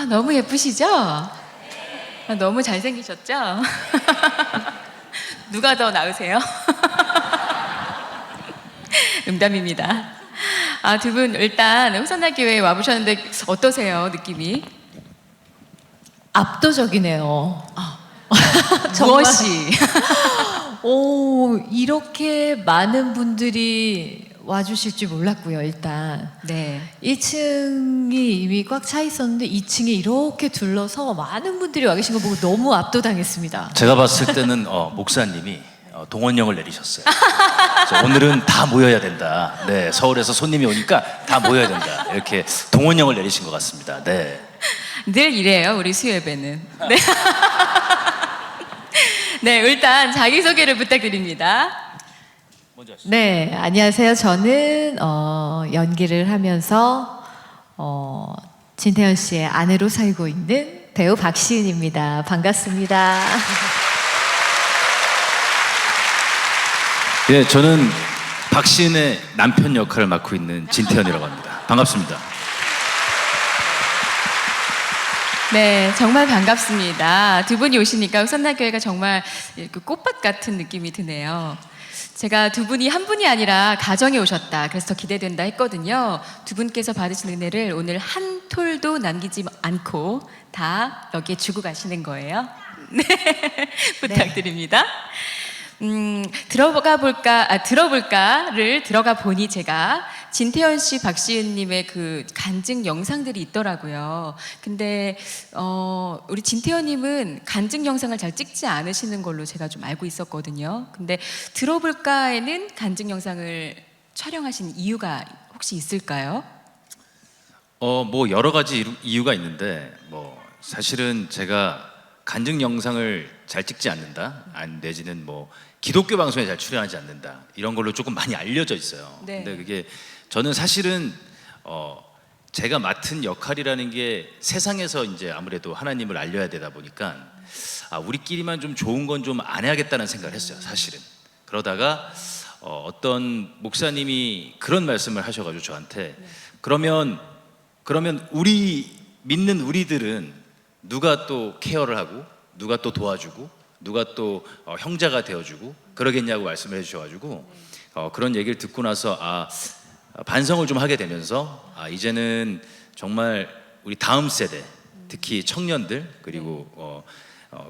너무 예쁘시죠? 너무 잘생기셨죠? 누가 더 나으세요? 농담입니다. 두 분 일단 호산나교회에 와보셨는데 어떠세요, 느낌이? 압도적이네요. 무엇이? 이렇게 많은 분들이 와주실 줄 몰랐고요, 일단. 네. 1층이 이미 꽉 차 있었는데 2층에 이렇게 둘러서 많은 분들이 와 계신 거 보고 너무 압도당했습니다. 제가 봤을 때는 목사님이 동원령을 내리셨어요. 그래서 오늘은 다 모여야 된다. 네, 서울에서 손님이 오니까 다 모여야 된다. 이렇게 동원령을 내리신 것 같습니다. 네. 늘 이래요, 우리 수예배는. 네. 네, 일단 자기소개를 부탁드립니다. 먼저 하시죠. 네, 안녕하세요. 저는 연기를 하면서 진태현 씨의 아내로 살고 있는 배우 박시은입니다. 반갑습니다. 네, 저는 박시은의 남편 역할을 맡고 있는 진태현이라고 합니다. 반갑습니다. 네, 정말 반갑습니다. 두 분이 오시니까 호산나교회가 정말 꽃밭 같은 느낌이 드네요. 제가 두 분이 한 분이 아니라 가정에 오셨다, 그래서 더 기대된다 했거든요. 두 분께서 받으신 은혜를 오늘 한 톨도 남기지 않고 다 여기에 주고 가시는 거예요. 네, 부탁드립니다. 들어볼까를 들어가 보니 제가 진태현 씨, 박시은 님의 그 간증 영상들이 있더라고요. 근데 우리 진태현 님은 간증 영상을 잘 찍지 않으시는 걸로 제가 좀 알고 있었거든요. 근데 들어볼까에는 간증 영상을 촬영하신 이유가 혹시 있을까요? 뭐 여러 가지 이유가 있는데 사실은 제가 간증 영상을 잘 찍지 않는다, 내지는 기독교 방송에 잘 출연하지 않는다, 이런 걸로 조금 많이 알려져 있어요. 네. 근데 그게 저는 사실은 제가 맡은 역할이라는 게 세상에서 이제 아무래도 하나님을 알려야 되다 보니까 우리끼리만 좀 좋은 건 좀 안 해야겠다는 생각을 했어요, 사실은. 그러다가 어떤 목사님이 그런 말씀을 하셔가지고 저한테 그러면 우리 믿는 우리들은 누가 또 케어를 하고 누가 또 도와주고 누가 또 형제가 되어주고 그러겠냐고 말씀을 해주셔가지고 그런 얘기를 듣고 나서 반성을 좀 하게 되면서 이제는 정말 우리 다음 세대, 특히 청년들, 그리고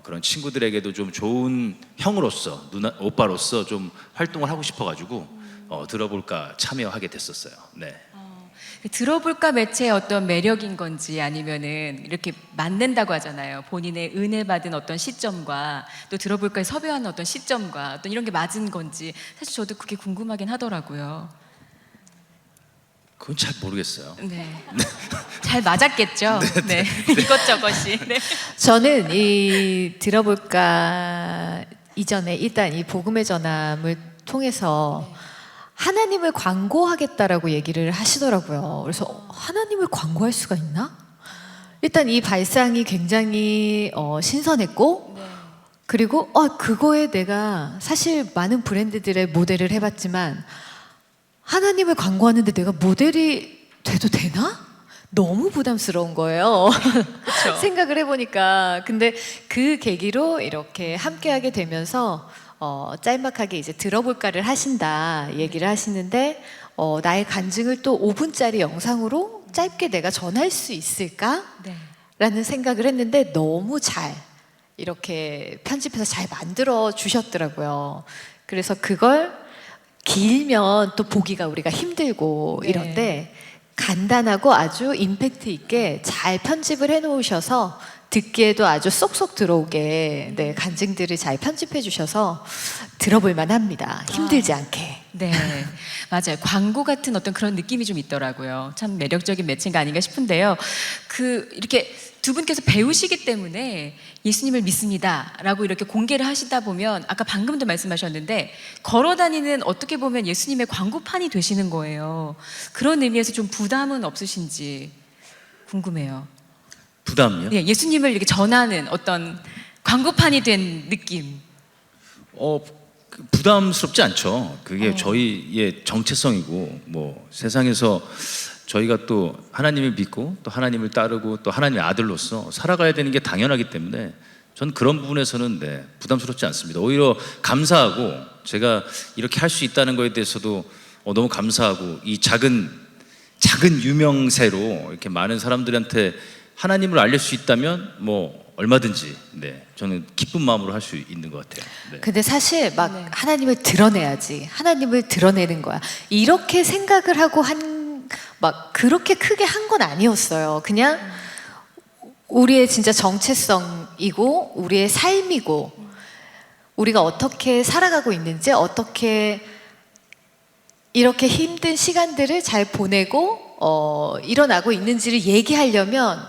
그런 친구들에게도 좀 좋은 형으로서, 오빠로서 좀 활동을 하고 싶어가지고 들어볼까 참여하게 됐었어요. 네. 들어볼까 매체의 어떤 매력인 건지, 아니면은 이렇게 맞는다고 하잖아요. 본인의 은혜 받은 어떤 시점과 또 들어볼까에 섭외하는 어떤 시점과 어떤 이런 게 맞은 건지, 사실 저도 그게 궁금하긴 하더라고요. 그건 잘 모르겠어요. 네. 잘 맞았겠죠? 네. 이것저것이. 네. 저는 이 들어볼까 이전에 일단 이 복음의 전함을 통해서 하나님을 광고하겠다라고 얘기를 하시더라고요. 그래서 하나님을 광고할 수가 있나? 일단 이 발상이 굉장히 신선했고, 그리고 그거에 내가 사실 많은 브랜드들의 모델을 해봤지만 하나님을 광고하는데 내가 모델이 돼도 되나? 너무 부담스러운 거예요. 생각을 해보니까. 근데 그 계기로 이렇게 함께하게 되면서 짤막하게 이제 들어볼까를 하신다 얘기를 하시는데 나의 간증을 또 5분짜리 영상으로 짧게 내가 전할 수 있을까? 네. 라는 생각을 했는데 너무 잘 이렇게 편집해서 잘 만들어 주셨더라고요. 그래서 그걸 길면 또 보기가 우리가 힘들고 네. 이런데 간단하고 아주 임팩트 있게 잘 편집을 해 놓으셔서 듣기에도 아주 쏙쏙 들어오게 간증들을 잘 편집해 주셔서 들어볼 만합니다. 힘들지 않게. 네, 맞아요. 광고 같은 어떤 그런 느낌이 좀 있더라고요. 참 매력적인 매체가 아닌가 싶은데요. 이렇게 두 분께서 배우시기 때문에 예수님을 믿습니다라고 이렇게 공개를 하시다 보면, 아까 방금도 말씀하셨는데 걸어다니는 어떻게 보면 예수님의 광고판이 되시는 거예요. 그런 의미에서 좀 부담은 없으신지 궁금해요. 부담이요? 네, 예수님을 이렇게 전하는 어떤 광고판이 된 느낌. 부담스럽지 않죠. 그게 저희의 정체성이고 세상에서 저희가 또 하나님을 믿고 또 하나님을 따르고 또 하나님의 아들로서 살아가야 되는 게 당연하기 때문에 전 그런 부분에서는 네, 부담스럽지 않습니다. 오히려 감사하고 제가 이렇게 할 수 있다는 거에 대해서도 너무 감사하고 이 작은 유명세로 이렇게 많은 사람들한테 하나님을 알릴 수 있다면 뭐 얼마든지 네, 저는 기쁜 마음으로 할 수 있는 것 같아요. 네. 근데 사실 막 하나님을 드러내야지, 하나님을 드러내는 거야, 이렇게 생각을 하고 막 그렇게 크게 한 건 아니었어요. 그냥 우리의 진짜 정체성이고 우리의 삶이고 우리가 어떻게 살아가고 있는지, 어떻게 이렇게 힘든 시간들을 잘 보내고 일어나고 있는지를 얘기하려면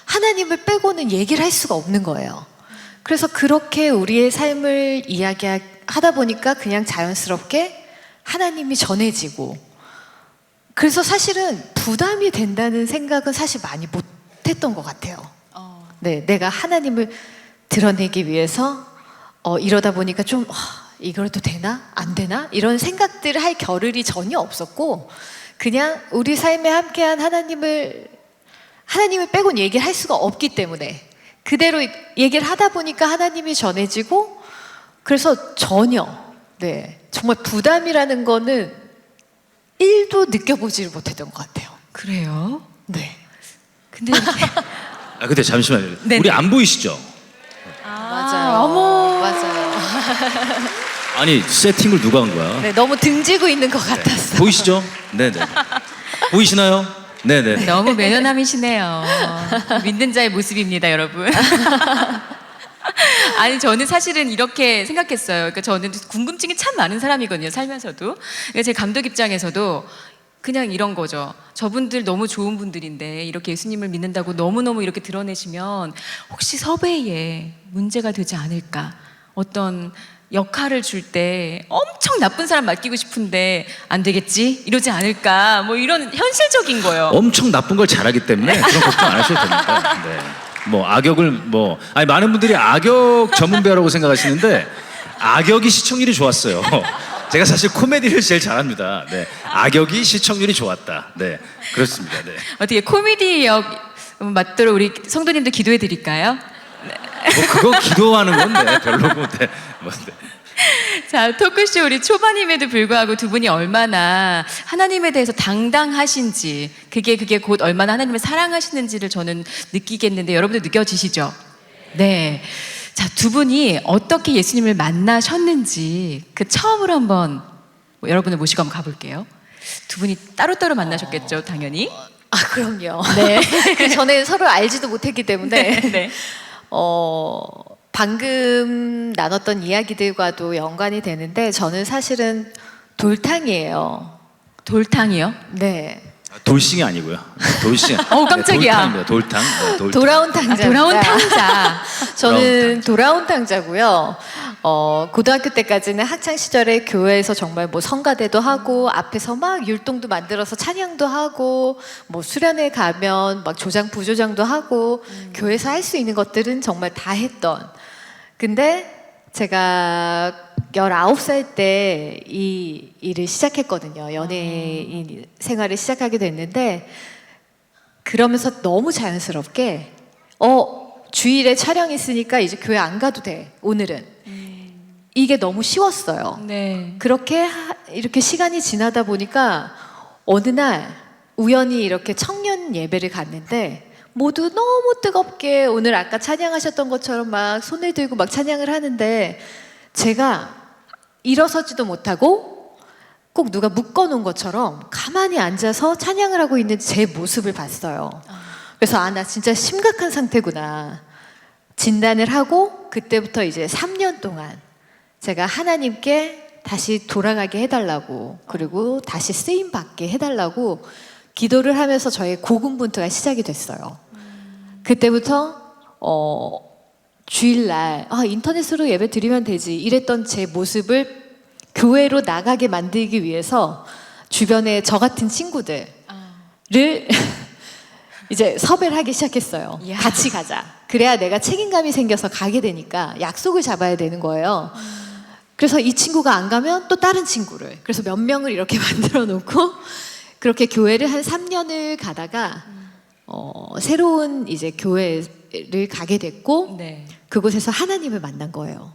하나님을 빼고는 얘기를 할 수가 없는 거예요. 그래서 그렇게 우리의 삶을 이야기하다 보니까 그냥 자연스럽게 하나님이 전해지고, 그래서 사실은 부담이 된다는 생각은 사실 많이 못했던 것 같아요. 네, 내가 하나님을 드러내기 위해서 이러다 보니까 좀 이걸도 되나? 안 되나? 이런 생각들을 할 겨를이 전혀 없었고, 그냥 우리 삶에 함께한 하나님을 빼고는 얘기를 할 수가 없기 때문에 그대로 얘기를 하다 보니까 하나님이 전해지고, 그래서 전혀 네, 정말 부담이라는 거는 1도 느껴보지를 못했던 것 같아요. 그래요? 네. 근데 이렇게 근데 잠시만요. 네네. 우리 안 보이시죠? 맞아요. 어머. 맞아요. 아니 세팅을 누가 한 거야? 네, 너무 등지고 있는 것 같았어. 보이시죠? 네네. 보이시나요? 네네. 너무 매너남이시네요. 믿는 자의 모습입니다, 여러분. 아니, 저는 사실은 이렇게 생각했어요. 그러니까 저는 궁금증이 참 많은 사람이거든요, 살면서도. 그러니까 제 감독 입장에서도 그냥 이런 거죠. 저분들 너무 좋은 분들인데 이렇게 예수님을 믿는다고 너무너무 이렇게 드러내시면 혹시 섭외에 문제가 되지 않을까? 어떤 역할을 줄 때 엄청 나쁜 사람 맡기고 싶은데 안 되겠지? 이러지 않을까? 뭐 이런 현실적인 거예요. 엄청 나쁜 걸 잘하기 때문에 그런 걱정 안 하셔도 됩니다. 네. 뭐 악역을 아니 많은 분들이 악역 전문 배우라고 생각하시는데 악역이 시청률이 좋았어요. 제가 사실 코미디를 제일 잘합니다. 네. 악역이 시청률이 좋았다. 네. 그렇습니다. 네. 어떻게 코미디 역 맞도록 우리 성도님도 기도해 드릴까요? 뭐 그거 기도하는 건데 별로고. 네. 뭐, 네. 자, 토크쇼 우리 초반임에도 불구하고 두 분이 얼마나 하나님에 대해서 당당하신지, 그게 곧 얼마나 하나님을 사랑하시는지를 저는 느끼겠는데 여러분들 느껴지시죠? 네. 자, 두 분이 어떻게 예수님을 만나셨는지 그 처음으로 한번 여러분을 모시고 한번 가볼게요. 두 분이 따로따로 만나셨겠죠, 당연히. 아, 그럼요. 네. 그 전에 서로 알지도 못했기 때문에 네. 방금 나눴던 이야기들과도 연관이 되는데, 저는 사실은 돌탕이에요. 돌탕이요? 네. 돌싱이 아니고요. 돌싱. 깜짝이야. 네, 돌탕입니다. 돌탕. 돌아온 탕자. 돌아온 탕자. 저는 돌아온 탕자고요. 고등학교 때까지는 학창 시절에 교회에서 정말 뭐 성가대도 하고 앞에서 막 율동도 만들어서 찬양도 하고 뭐 수련회 가면 막 조장 부조장도 하고 교회에서 할 수 있는 것들은 정말 다 했던. 근데 제가 19살 때 이 일을 시작했거든요. 연예인 생활을 시작하게 됐는데, 그러면서 너무 자연스럽게 주일에 촬영 있으니까 이제 교회 안 가도 돼, 오늘은. 이게 너무 쉬웠어요. 네. 그렇게 이렇게 시간이 지나다 보니까 어느 날 우연히 이렇게 청년 예배를 갔는데 모두 너무 뜨겁게 오늘 아까 찬양하셨던 것처럼 막 손을 들고 막 찬양을 하는데, 제가 일어서지도 못하고 꼭 누가 묶어놓은 것처럼 가만히 앉아서 찬양을 하고 있는 제 모습을 봤어요. 그래서 나 진짜 심각한 상태구나 진단을 하고, 그때부터 이제 3년 동안 제가 하나님께 다시 돌아가게 해달라고, 그리고 다시 쓰임 받게 해달라고 기도를 하면서 저의 고군분투가 시작이 됐어요. 그때부터 주일날 인터넷으로 예배 드리면 되지 이랬던 제 모습을 교회로 나가게 만들기 위해서 주변에 저 같은 친구들을 이제 섭외를 하기 시작했어요. 이야. 같이 가자. 그래야 내가 책임감이 생겨서 가게 되니까 약속을 잡아야 되는 거예요. 그래서 이 친구가 안 가면 또 다른 친구를, 그래서 몇 명을 이렇게 만들어 놓고 그렇게 교회를 한 3년을 가다가 새로운 이제 교회를 가게 됐고 네. 그곳에서 하나님을 만난 거예요.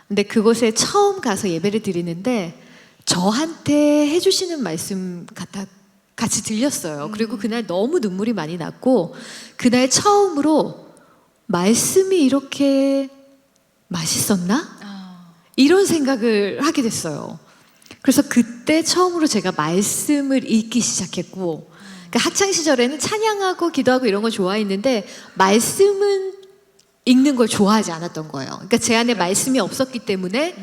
근데 그곳에 처음 가서 예배를 드리는데 저한테 해주시는 말씀 같이 들렸어요. 그리고 그날 너무 눈물이 많이 났고 그날 처음으로 말씀이 이렇게 맛있었나? 이런 생각을 하게 됐어요. 그래서 그때 처음으로 제가 말씀을 읽기 시작했고 그러니까 학창 시절에는 찬양하고 기도하고 이런 거 좋아했는데 말씀은 읽는 걸 좋아하지 않았던 거예요. 그러니까 제 안에 말씀이 없었기 때문에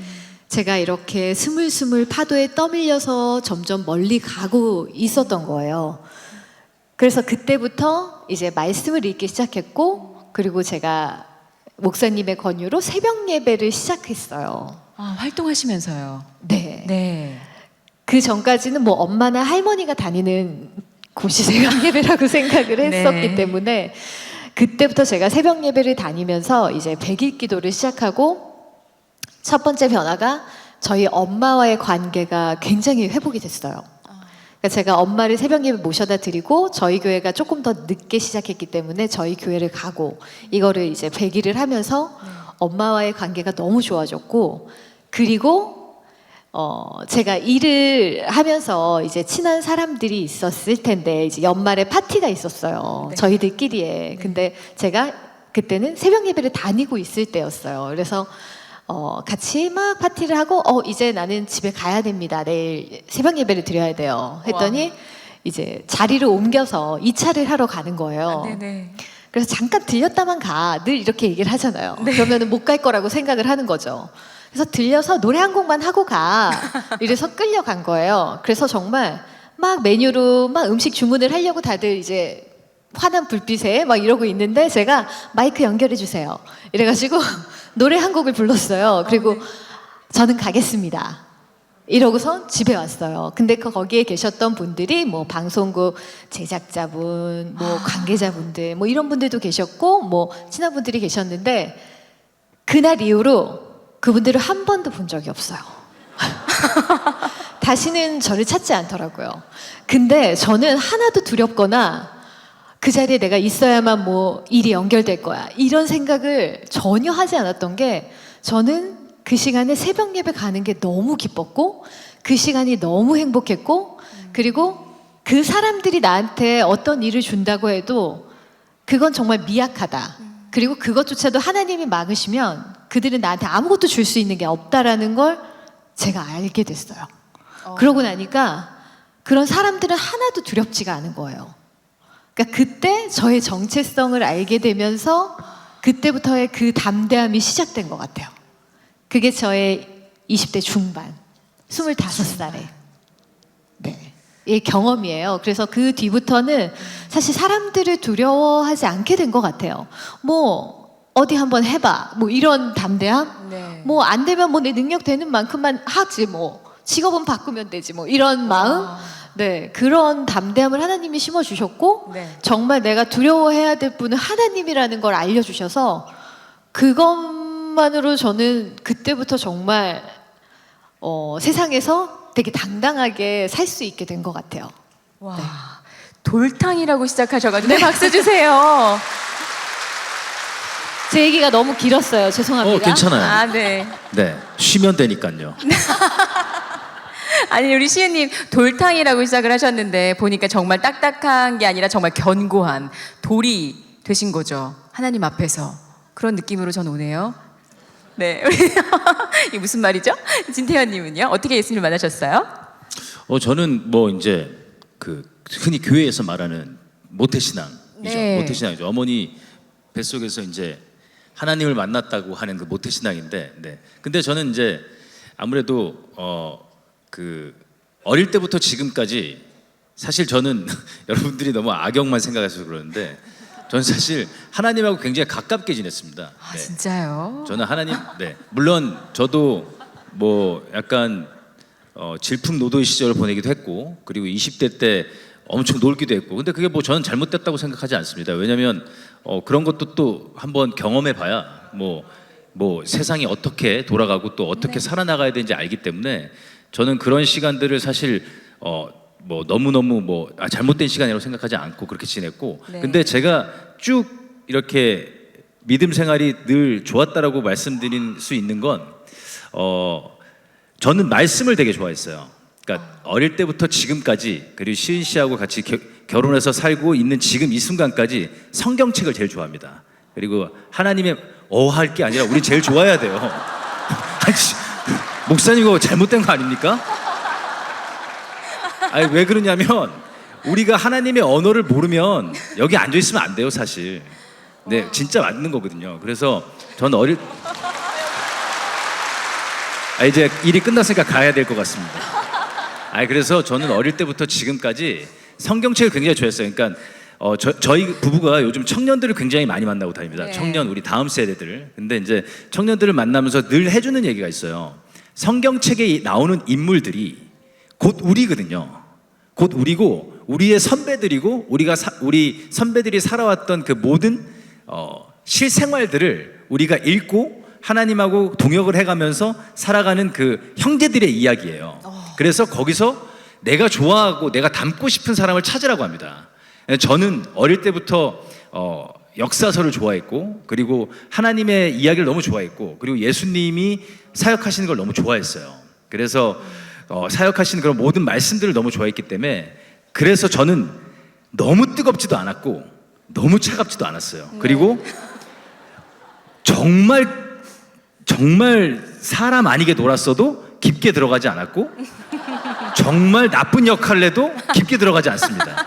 제가 이렇게 스물스물 파도에 떠밀려서 점점 멀리 가고 있었던 거예요. 그래서 그때부터 이제 말씀을 읽기 시작했고 그리고 제가 목사님의 권유로 새벽 예배를 시작했어요. 활동하시면서요. 네. 네. 그 전까지는 뭐 엄마나 할머니가 다니는 곳이 새벽 예배라고 생각을 했었기 네. 때문에 그때부터 제가 새벽 예배를 다니면서 이제 100일 기도를 시작하고 첫 번째 변화가 저희 엄마와의 관계가 굉장히 회복이 됐어요. 그러니까 제가 엄마를 새벽 예배 모셔다 드리고 저희 교회가 조금 더 늦게 시작했기 때문에 저희 교회를 가고 이거를 이제 100일을 하면서 엄마와의 관계가 너무 좋아졌고 그리고 제가 일을 하면서 이제 친한 사람들이 있었을 텐데 이제 연말에 파티가 있었어요. 네. 저희들끼리에. 근데 제가 그때는 새벽 예배를 다니고 있을 때였어요. 그래서 같이 막 파티를 하고 이제 나는 집에 가야 됩니다. 내일 새벽 예배를 드려야 돼요. 했더니 이제 자리를 옮겨서 2차를 하러 가는 거예요. 네네. 그래서 잠깐 들렸다만 가. 늘 이렇게 얘기를 하잖아요. 그러면 못 갈 거라고 생각을 하는 거죠. 그래서 들려서 노래 한 곡만 하고 가. 이래서 끌려간 거예요. 그래서 정말 막 메뉴로 막 음식 주문을 하려고 다들 이제 환한 불빛에 막 이러고 있는데 제가 마이크 연결해 주세요. 이래가지고 노래 한 곡을 불렀어요. 그리고 저는 가겠습니다. 이러고선 집에 왔어요. 근데 거기에 계셨던 분들이 뭐 방송국 제작자분, 뭐 관계자분들, 뭐 이런 분들도 계셨고, 뭐 친한 분들이 계셨는데 그날 이후로 그분들을 한 번도 본 적이 없어요. 다시는 저를 찾지 않더라고요. 근데 저는 하나도 두렵거나 그 자리에 내가 있어야만 뭐 일이 연결될 거야. 이런 생각을 전혀 하지 않았던 게 저는 그 시간에 새벽 예배 가는 게 너무 기뻤고 그 시간이 너무 행복했고 그리고 그 사람들이 나한테 어떤 일을 준다고 해도 그건 정말 미약하다. 그리고 그것조차도 하나님이 막으시면 그들은 나한테 아무것도 줄 수 있는 게 없다라는 걸 제가 알게 됐어요. 그러고 나니까 그런 사람들은 하나도 두렵지가 않은 거예요. 그러니까 그때 저의 정체성을 알게 되면서 그때부터의 그 담대함이 시작된 것 같아요. 그게 저의 20대 중반, 25살에 네, 이 경험이에요. 그래서 그 뒤부터는 사실 사람들을 두려워하지 않게 된 것 같아요. 뭐 어디 한번 해봐, 뭐 이런 담대함. 네. 뭐 안 되면 뭐 내 능력 되는 만큼만 하지 뭐 직업은 바꾸면 되지 뭐 이런 마음. 네, 그런 담대함을 하나님이 심어주셨고 네. 정말 내가 두려워해야 될 분은 하나님이라는 걸 알려주셔서 그것만으로 저는 그때부터 정말 세상에서 되게 당당하게 살 수 있게 된 것 같아요. 와, 돌탕이라고 시작하셔가지고 네, 박수 주세요. 제 얘기가 너무 길었어요. 죄송합니다. 괜찮아요. 아, 네. 네, 쉬면 되니까요. 아니 우리 시은님 돌탕이라고 시작을 하셨는데 보니까 정말 딱딱한 게 아니라 정말 견고한 돌이 되신 거죠. 하나님 앞에서 그런 느낌으로 전 오네요. 네, 이게 무슨 말이죠? 진태현님은요? 어떻게 예수님을 만나셨어요? 저는 뭐 이제 그 흔히 교회에서 말하는 모태신앙이죠. 네. 모태신앙이죠. 어머니 뱃속에서 이제 하나님을 만났다고 하는 그 모태신앙인데, 네. 근데 저는 이제 아무래도 그 어릴 때부터 지금까지 사실 저는 여러분들이 너무 악역만 생각해서 그러는데 저는 사실 하나님하고 굉장히 가깝게 지냈습니다. 아, 네. 진짜요? 저는 하나님, 네. 물론 저도 뭐 약간 질풍노도의 시절을 보내기도 했고 그리고 20대 때 엄청 놀기도 했고 근데 그게 뭐 저는 잘못됐다고 생각하지 않습니다. 왜냐하면 그런 것도 또 한번 경험해봐야 뭐 세상이 어떻게 돌아가고 또 어떻게 살아나가야 되는지 알기 때문에 저는 그런 시간들을 사실 뭐 너무너무 뭐 잘못된 시간이라고 생각하지 않고 그렇게 지냈고 네. 근데 제가 쭉 이렇게 믿음 생활이 늘 좋았다라고 말씀드릴 수 있는 건 저는 말씀을 되게 좋아했어요. 그러니까 어릴 때부터 지금까지 그리고 시은 씨하고 같이 결혼해서 살고 있는 지금 이 순간까지 성경책을 제일 좋아합니다. 그리고 하나님의 할 게 아니라 우리 제일 좋아해야 돼요. 아니, 목사님 이거 잘못된 거 아닙니까? 아니 왜 그러냐면 우리가 하나님의 언어를 모르면 여기 앉아 있으면 안 돼요, 사실. 네, 진짜 맞는 거거든요. 그래서 저는 이제 일이 끝났으니까 가야 될 것 같습니다. 그래서 저는 어릴 때부터 지금까지 성경책을 굉장히 좋아했어요. 그러니까 저희 부부가 요즘 청년들을 굉장히 많이 만나고 다닙니다. 네. 청년, 우리 다음 세대들. 근데 이제 청년들을 만나면서 늘 해주는 얘기가 있어요. 성경책에 나오는 인물들이 곧 우리거든요. 곧 우리고 우리의 선배들이고 우리 선배들이 살아왔던 그 모든 실생활들을 우리가 읽고 하나님하고 동역을 해가면서 살아가는 그 형제들의 이야기예요. 그래서 거기서 내가 좋아하고 내가 닮고 싶은 사람을 찾으라고 합니다. 저는 어릴 때부터 역사서를 좋아했고 그리고 하나님의 이야기를 너무 좋아했고 그리고 예수님이 사역하시는 걸 너무 좋아했어요. 그래서 사역하시는 그런 모든 말씀들을 너무 좋아했기 때문에 그래서 저는 너무 뜨겁지도 않았고 너무 차갑지도 않았어요. 그리고 정말 사람 아니게 놀았어도 깊게 들어가지 않았고 정말 나쁜 역할을 해도 깊게 들어가지 않습니다.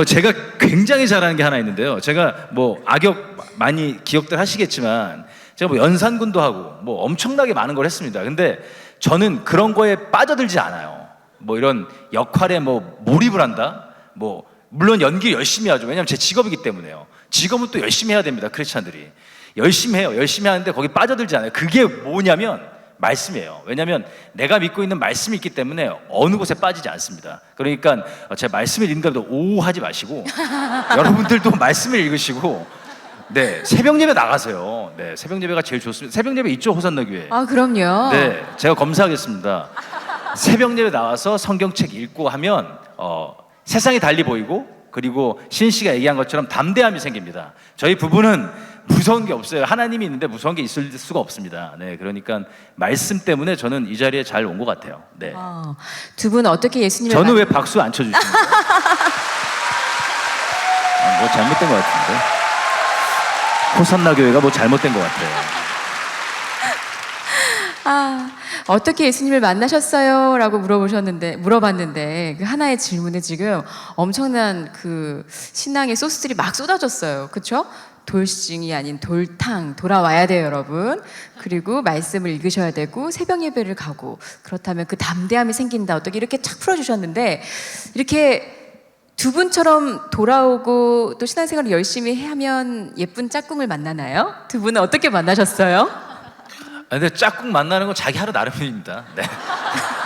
제가 굉장히 잘하는 게 하나 있는데요. 제가 뭐 악역 많이 기억들 하시겠지만 제가 뭐 연산군도 하고 뭐 엄청나게 많은 걸 했습니다. 근데 저는 그런 거에 빠져들지 않아요. 뭐 이런 역할에 뭐 몰입을 한다? 뭐 물론 연기 열심히 하죠. 왜냐하면 제 직업이기 때문에요. 직업은 또 열심히 해야 됩니다. 크리스찬들이 열심히 해요. 열심히 하는데 거기 빠져들지 않아요. 그게 뭐냐면 말씀이에요. 왜냐하면 내가 믿고 있는 말씀이 있기 때문에 어느 곳에 빠지지 않습니다. 그러니까 제 말씀을 읽는다고 오 하지 마시고 여러분들도 말씀을 읽으시고 네, 새벽 예배 나가세요. 네, 새벽 예배가 제일 좋습니다. 새벽 예배 있죠, 호산나 교회. 그럼요. 네, 제가 검사하겠습니다. 새벽 예배 나와서 성경책 읽고 하면 세상이 달리 보이고 그리고 신 씨가 얘기한 것처럼 담대함이 생깁니다. 저희 부부는 무서운 게 없어요. 하나님이 있는데 무서운 게 있을 수가 없습니다. 네, 그러니까 말씀 때문에 저는 이 자리에 잘 온 것 같아요. 네. 두 분 어떻게 예수님을 저는 왜 박수 안 쳐주십니까? 뭐 잘못된 것 같은데. 호산나 교회가 뭐 잘못된 것 같아요. 어떻게 예수님을 만나셨어요? 라고 물어봤는데 그 하나의 질문에 지금 엄청난 그 신앙의 소스들이 막 쏟아졌어요. 그렇죠? 돌싱이 아닌 돌탕 돌아와야 돼요, 여러분. 그리고 말씀을 읽으셔야 되고 새벽 예배를 가고 그렇다면 그 담대함이 생긴다. 어떻게 이렇게 착 풀어주셨는데 이렇게 두 분처럼 돌아오고 또 신앙생활을 열심히 하면 예쁜 짝꿍을 만나나요? 두 분은 어떻게 만나셨어요? 근데 짝꿍 만나는 건 자기 하루 나름입니다. 네.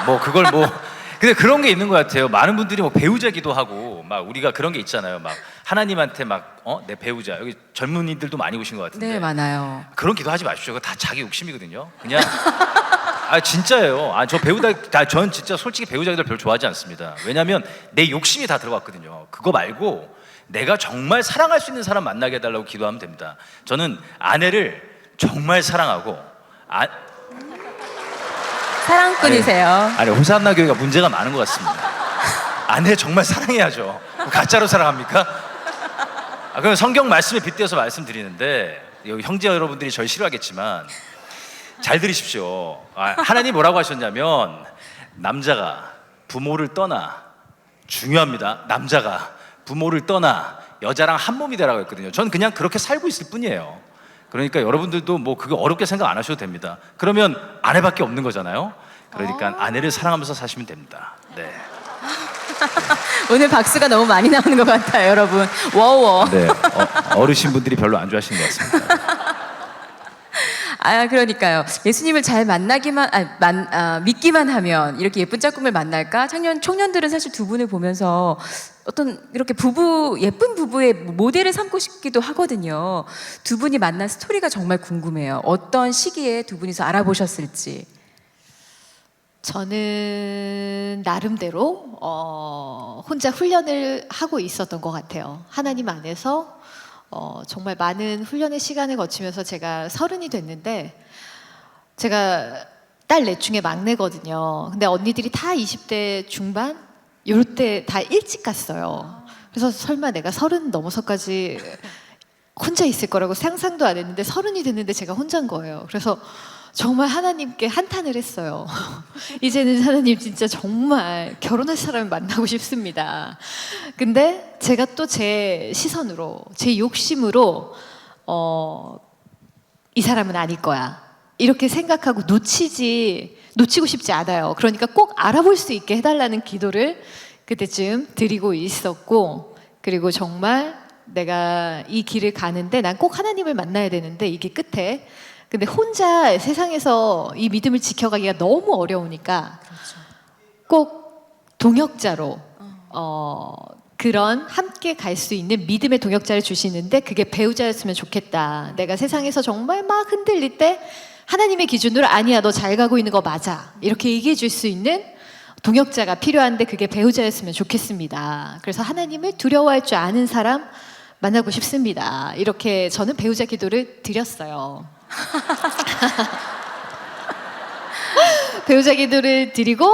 뭐 그걸 뭐 근데 그런 게 있는 것 같아요. 많은 분들이 뭐 배우자기도 하고 막 우리가 그런 게 있잖아요. 막 하나님한테 막 내 배우자. 여기 젊은이들도 많이 오신 것 같은데. 네, 많아요. 그런 기도 하지 마십시오. 그거 다 자기 욕심이거든요. 그냥 진짜예요. 전 진짜 솔직히 배우자기들 별로 좋아하지 않습니다. 왜냐하면 내 욕심이 다 들어갔거든요. 그거 말고 내가 정말 사랑할 수 있는 사람 만나게 해달라고 기도하면 됩니다. 저는 아내를 정말 사랑하고 사랑꾼이세요. 아니 호산나 교회가 문제가 많은 것 같습니다. 아내 정말 사랑해야죠. 가짜로 사랑합니까? 그럼 성경 말씀에 빗대어서 말씀드리는데 여기 형제 여러분들이 절 싫어하겠지만 잘 들으십시오. 하나님 뭐라고 하셨냐면 남자가 부모를 떠나 중요합니다. 남자가 부모를 떠나 여자랑 한 몸이 되라고 했거든요. 전 그냥 그렇게 살고 있을 뿐이에요. 그러니까 여러분들도 뭐 그거 어렵게 생각 안 하셔도 됩니다. 그러면 아내밖에 없는 거잖아요. 그러니까 아내를 사랑하면서 사시면 됩니다. 네. 오늘 박수가 너무 많이 나오는 것 같아요, 여러분. 워워. 네. 어르신분들이 별로 안 좋아하시는 것 같습니다. 그러니까요. 예수님을 잘 믿기만 하면 이렇게 예쁜 짝꿍을 만날까? 청년들은 사실 두 분을 보면서 어떤 이렇게 예쁜 부부의 모델을 삼고 싶기도 하거든요. 두 분이 만난 스토리가 정말 궁금해요. 어떤 시기에 두 분이서 알아보셨을지. 저는 나름대로 혼자 훈련을 하고 있었던 것 같아요. 하나님 안에서 정말 많은 훈련의 시간을 거치면서 제가 30이 됐는데 제가 딸 넷 중에 막내거든요. 근데 언니들이 다 20대 중반 이럴 때 다 일찍 갔어요. 그래서 설마 내가 30 넘어서까지 혼자 있을 거라고 상상도 안 했는데 30이 됐는데 제가 혼자인 거예요. 그래서 정말 하나님께 한탄을 했어요. 이제는 하나님 진짜 정말 결혼할 사람을 만나고 싶습니다. 근데 제가 또 제 시선으로, 제 욕심으로 이 사람은 아닐 거야. 이렇게 생각하고 놓치고 싶지 않아요. 그러니까 꼭 알아볼 수 있게 해달라는 기도를 그때쯤 드리고 있었고, 그리고 정말 내가 이 길을 가는데 난 꼭 하나님을 만나야 되는데 이게 끝에 근데 혼자 세상에서 이 믿음을 지켜가기가 너무 어려우니까 꼭 동역자로 그런 함께 갈 수 있는 믿음의 동역자를 주시는데 그게 배우자였으면 좋겠다. 내가 세상에서 정말 막 흔들릴 때 하나님의 기준으로 아니야 너 잘 가고 있는 거 맞아 이렇게 얘기해 줄 수 있는 동역자가 필요한데 그게 배우자였으면 좋겠습니다. 그래서 하나님을 두려워할 줄 아는 사람 만나고 싶습니다. 이렇게 저는 배우자 기도를 드렸어요. 배우자 기도를 드리고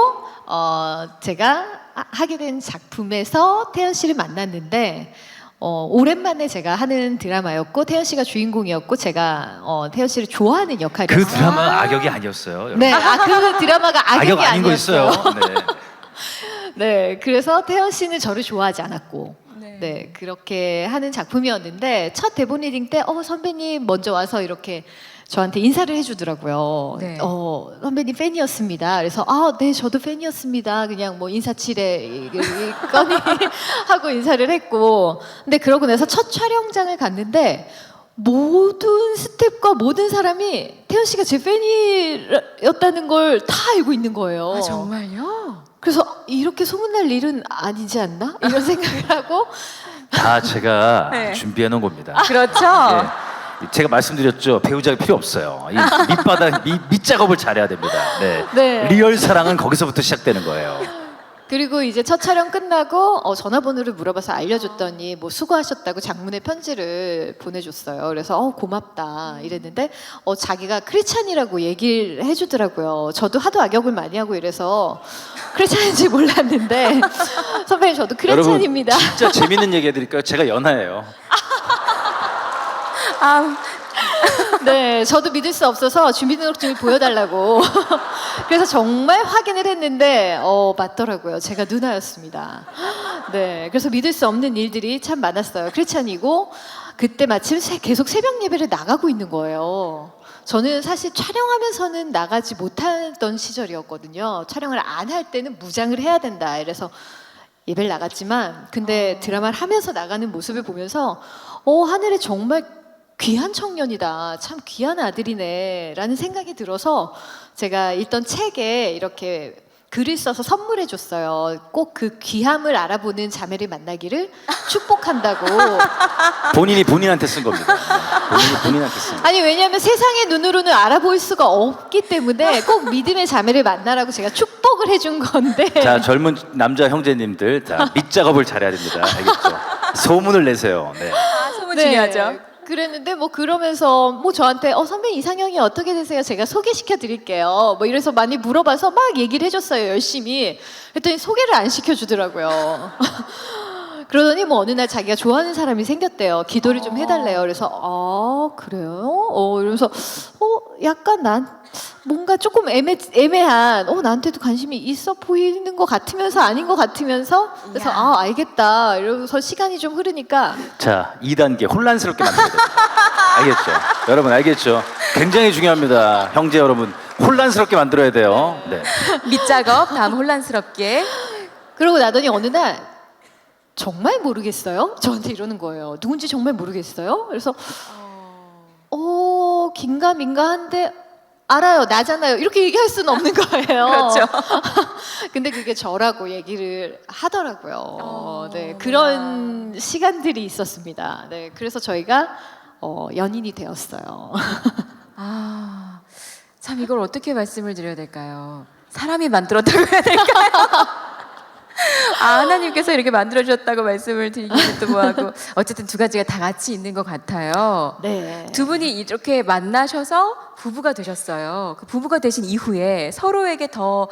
제가 하게 된 작품에서 태연 씨를 만났는데 오랜만에 제가 하는 드라마였고 태연 씨가 주인공이었고 제가 태연 씨를 좋아하는 역할이었어요. 그 드라마 악역이 아니었어요. 여러분. 네, 그 드라마가 악역이 악역 아닌 거 아니었어요. 있어요. 네. 네, 그래서 태연 씨는 저를 좋아하지 않았고, 네. 네, 그렇게 하는 작품이었는데 첫 대본 리딩 때 선배님 먼저 와서 이렇게 저한테 인사를 해주더라고요. 네. 선배님 팬이었습니다. 그래서 네, 저도 팬이었습니다. 그냥 뭐 인사치레 꺼니 하고 인사를 했고, 근데 그러고 나서 첫 촬영장을 갔는데. 모든 스태프과 모든 사람이 태연 씨가 제 팬이었다는 걸 다 알고 있는 거예요. 아, 정말요? 그래서 이렇게 소문날 일은 아니지 않나? 이런 생각을 하고 다 제가 네. 준비해 놓은 겁니다. 그렇죠. 예. 제가 말씀드렸죠. 배우자가 필요 없어요. 이 밑바닥 밑작업을 잘해야 됩니다. 네. 네. 리얼 사랑은 거기서부터 시작되는 거예요. 그리고 이제 첫 촬영 끝나고 전화번호를 물어봐서 알려줬더니 뭐 수고하셨다고 장문의 편지를 보내줬어요. 그래서 고맙다 이랬는데 자기가 크리스찬이라고 얘기를 해주더라고요. 저도 하도 악역을 많이 하고 이래서 크리스찬인지 몰랐는데 선배님 저도 크리스찬입니다. 여러분 진짜 재밌는 얘기 해드릴까요? 제가 연하예요. 아, 네, 저도 믿을 수 없어서 주민등록증을 보여달라고. 그래서 정말 확인을 했는데, 맞더라고요. 제가 누나였습니다. 네, 그래서 믿을 수 없는 일들이 참 많았어요. 크리스찬이고, 그때 마침 계속 새벽 예배를 나가고 있는 거예요. 저는 사실 촬영하면서는 나가지 못하던 시절이었거든요. 촬영을 안 할 때는 무장을 해야 된다. 이래서 예배를 나갔지만, 근데 드라마를 하면서 나가는 모습을 보면서, 하늘에 정말 귀한 청년이다. 참 귀한 아들이네. 라는 생각이 들어서 제가 읽던 책에 이렇게 글을 써서 선물해 줬어요. 꼭 그 귀함을 알아보는 자매를 만나기를 축복한다고. 본인한테 쓴 겁니다. 본인한테 쓴 거. 아니 왜냐하면 세상의 눈으로는 알아볼 수가 없기 때문에 꼭 믿음의 자매를 만나라고 제가 축복을 해준 건데. 자, 젊은 남자 형제님들 자, 밑작업을 잘해야 됩니다. 알겠죠? 소문을 내세요. 네. 소문 중요하죠. 그랬는데 뭐 그러면서 뭐 저한테 선배 이상형이 어떻게 되세요? 제가 소개시켜 드릴게요. 뭐 이래서 많이 물어봐서 막 얘기를 해줬어요. 열심히. 그랬더니 소개를 안 시켜주더라고요. 그러더니 뭐 어느 날 자기가 좋아하는 사람이 생겼대요. 기도를 좀 해달래요. 그래서 그래요? 이러면서 약간 난 뭔가 조금 애매한 나한테도 관심이 있어 보이는 것 같으면서 아닌 것 같으면서 그래서 알겠다 이러면서 시간이 좀 흐르니까 자, 2단계 혼란스럽게 만들어야 됩니다. 알겠죠? 여러분 알겠죠? 굉장히 중요합니다. 형제 여러분 혼란스럽게 만들어야 돼요. 네. 밑작업 다음 혼란스럽게. 그러고 나더니 어느 날 정말 모르겠어요? 저한테 이러는 거예요. 누군지 정말 모르겠어요? 그래서 긴가민가 한데 알아요, 나잖아요. 이렇게 얘기할 수는 없는 거예요. 그렇죠. 근데 그게 저라고 얘기를 하더라고요. 네, 그런 시간들이 있었습니다. 네, 그래서 저희가 연인이 되었어요. 참 이걸 어떻게 말씀을 드려야 될까요? 사람이 만들었다고 해야 될까요? 하나님께서 이렇게 만들어주셨다고 말씀을 드리기도 뭐하고 어쨌든 두 가지가 다 같이 있는 것 같아요. 네. 두 분이 이렇게 만나셔서 부부가 되셨어요. 그 부부가 되신 이후에 서로에게 더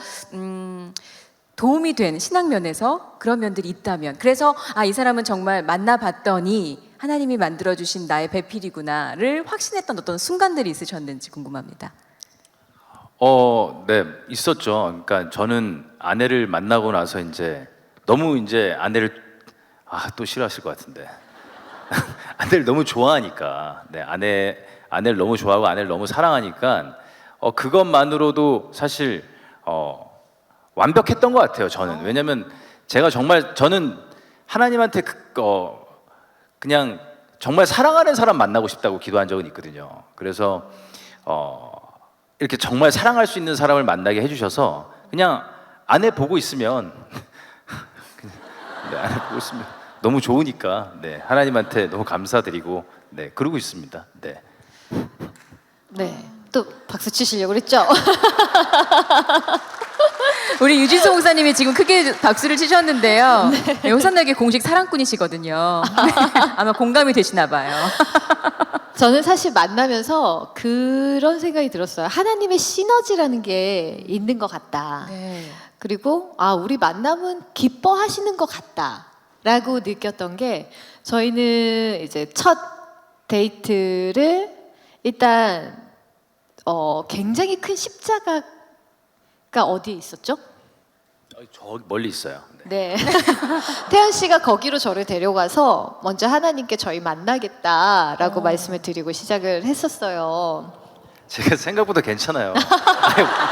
도움이 된 신앙 면에서 그런 면들이 있다면, 그래서 이 사람은 정말 만나봤더니 하나님이 만들어주신 나의 배필이구나를 확신했던 어떤 순간들이 있으셨는지 궁금합니다. 네, 있었죠. 그러니까 저는 아내를 만나고 나서 이제 너무 이제 아내를 또 싫어하실 것 같은데 아내를 너무 좋아하니까, 네, 아내를 너무 좋아하고 아내를 너무 사랑하니까 그것만으로도 사실 완벽했던 것 같아요. 저는 왜냐면 제가 정말 저는 하나님한테 그냥 정말 사랑하는 사람 만나고 싶다고 기도한 적은 있거든요. 그래서 이렇게 정말 사랑할 수 있는 사람을 만나게 해주셔서 그냥 아내 보고 있으면 네, 아내 보고 있으면 너무 좋으니까, 네, 하나님한테 너무 감사드리고, 네, 그러고 있습니다. 네. 네. 또 박수 치시려고 그랬죠? 우리 유진수 목사님이 지금 크게 박수를 치셨는데요. 네, 호산나게 공식 사랑꾼이시거든요. 아마 공감이 되시나 봐요. 저는 사실 만나면서 그런 생각이 들었어요. 하나님의 시너지라는 게 있는 것 같다. 네. 그리고 우리 만남은 기뻐하시는 것 같다라고 느꼈던 게, 저희는 이제 첫 데이트를 일단 굉장히 큰 십자가가 어디에 있었죠? 저 멀리 있어요. 네. 네. 태연 씨가 거기로 저를 데려가서 먼저 하나님께 저희 만나겠다라고 말씀을 드리고 시작을 했었어요. 제가 생각보다 괜찮아요.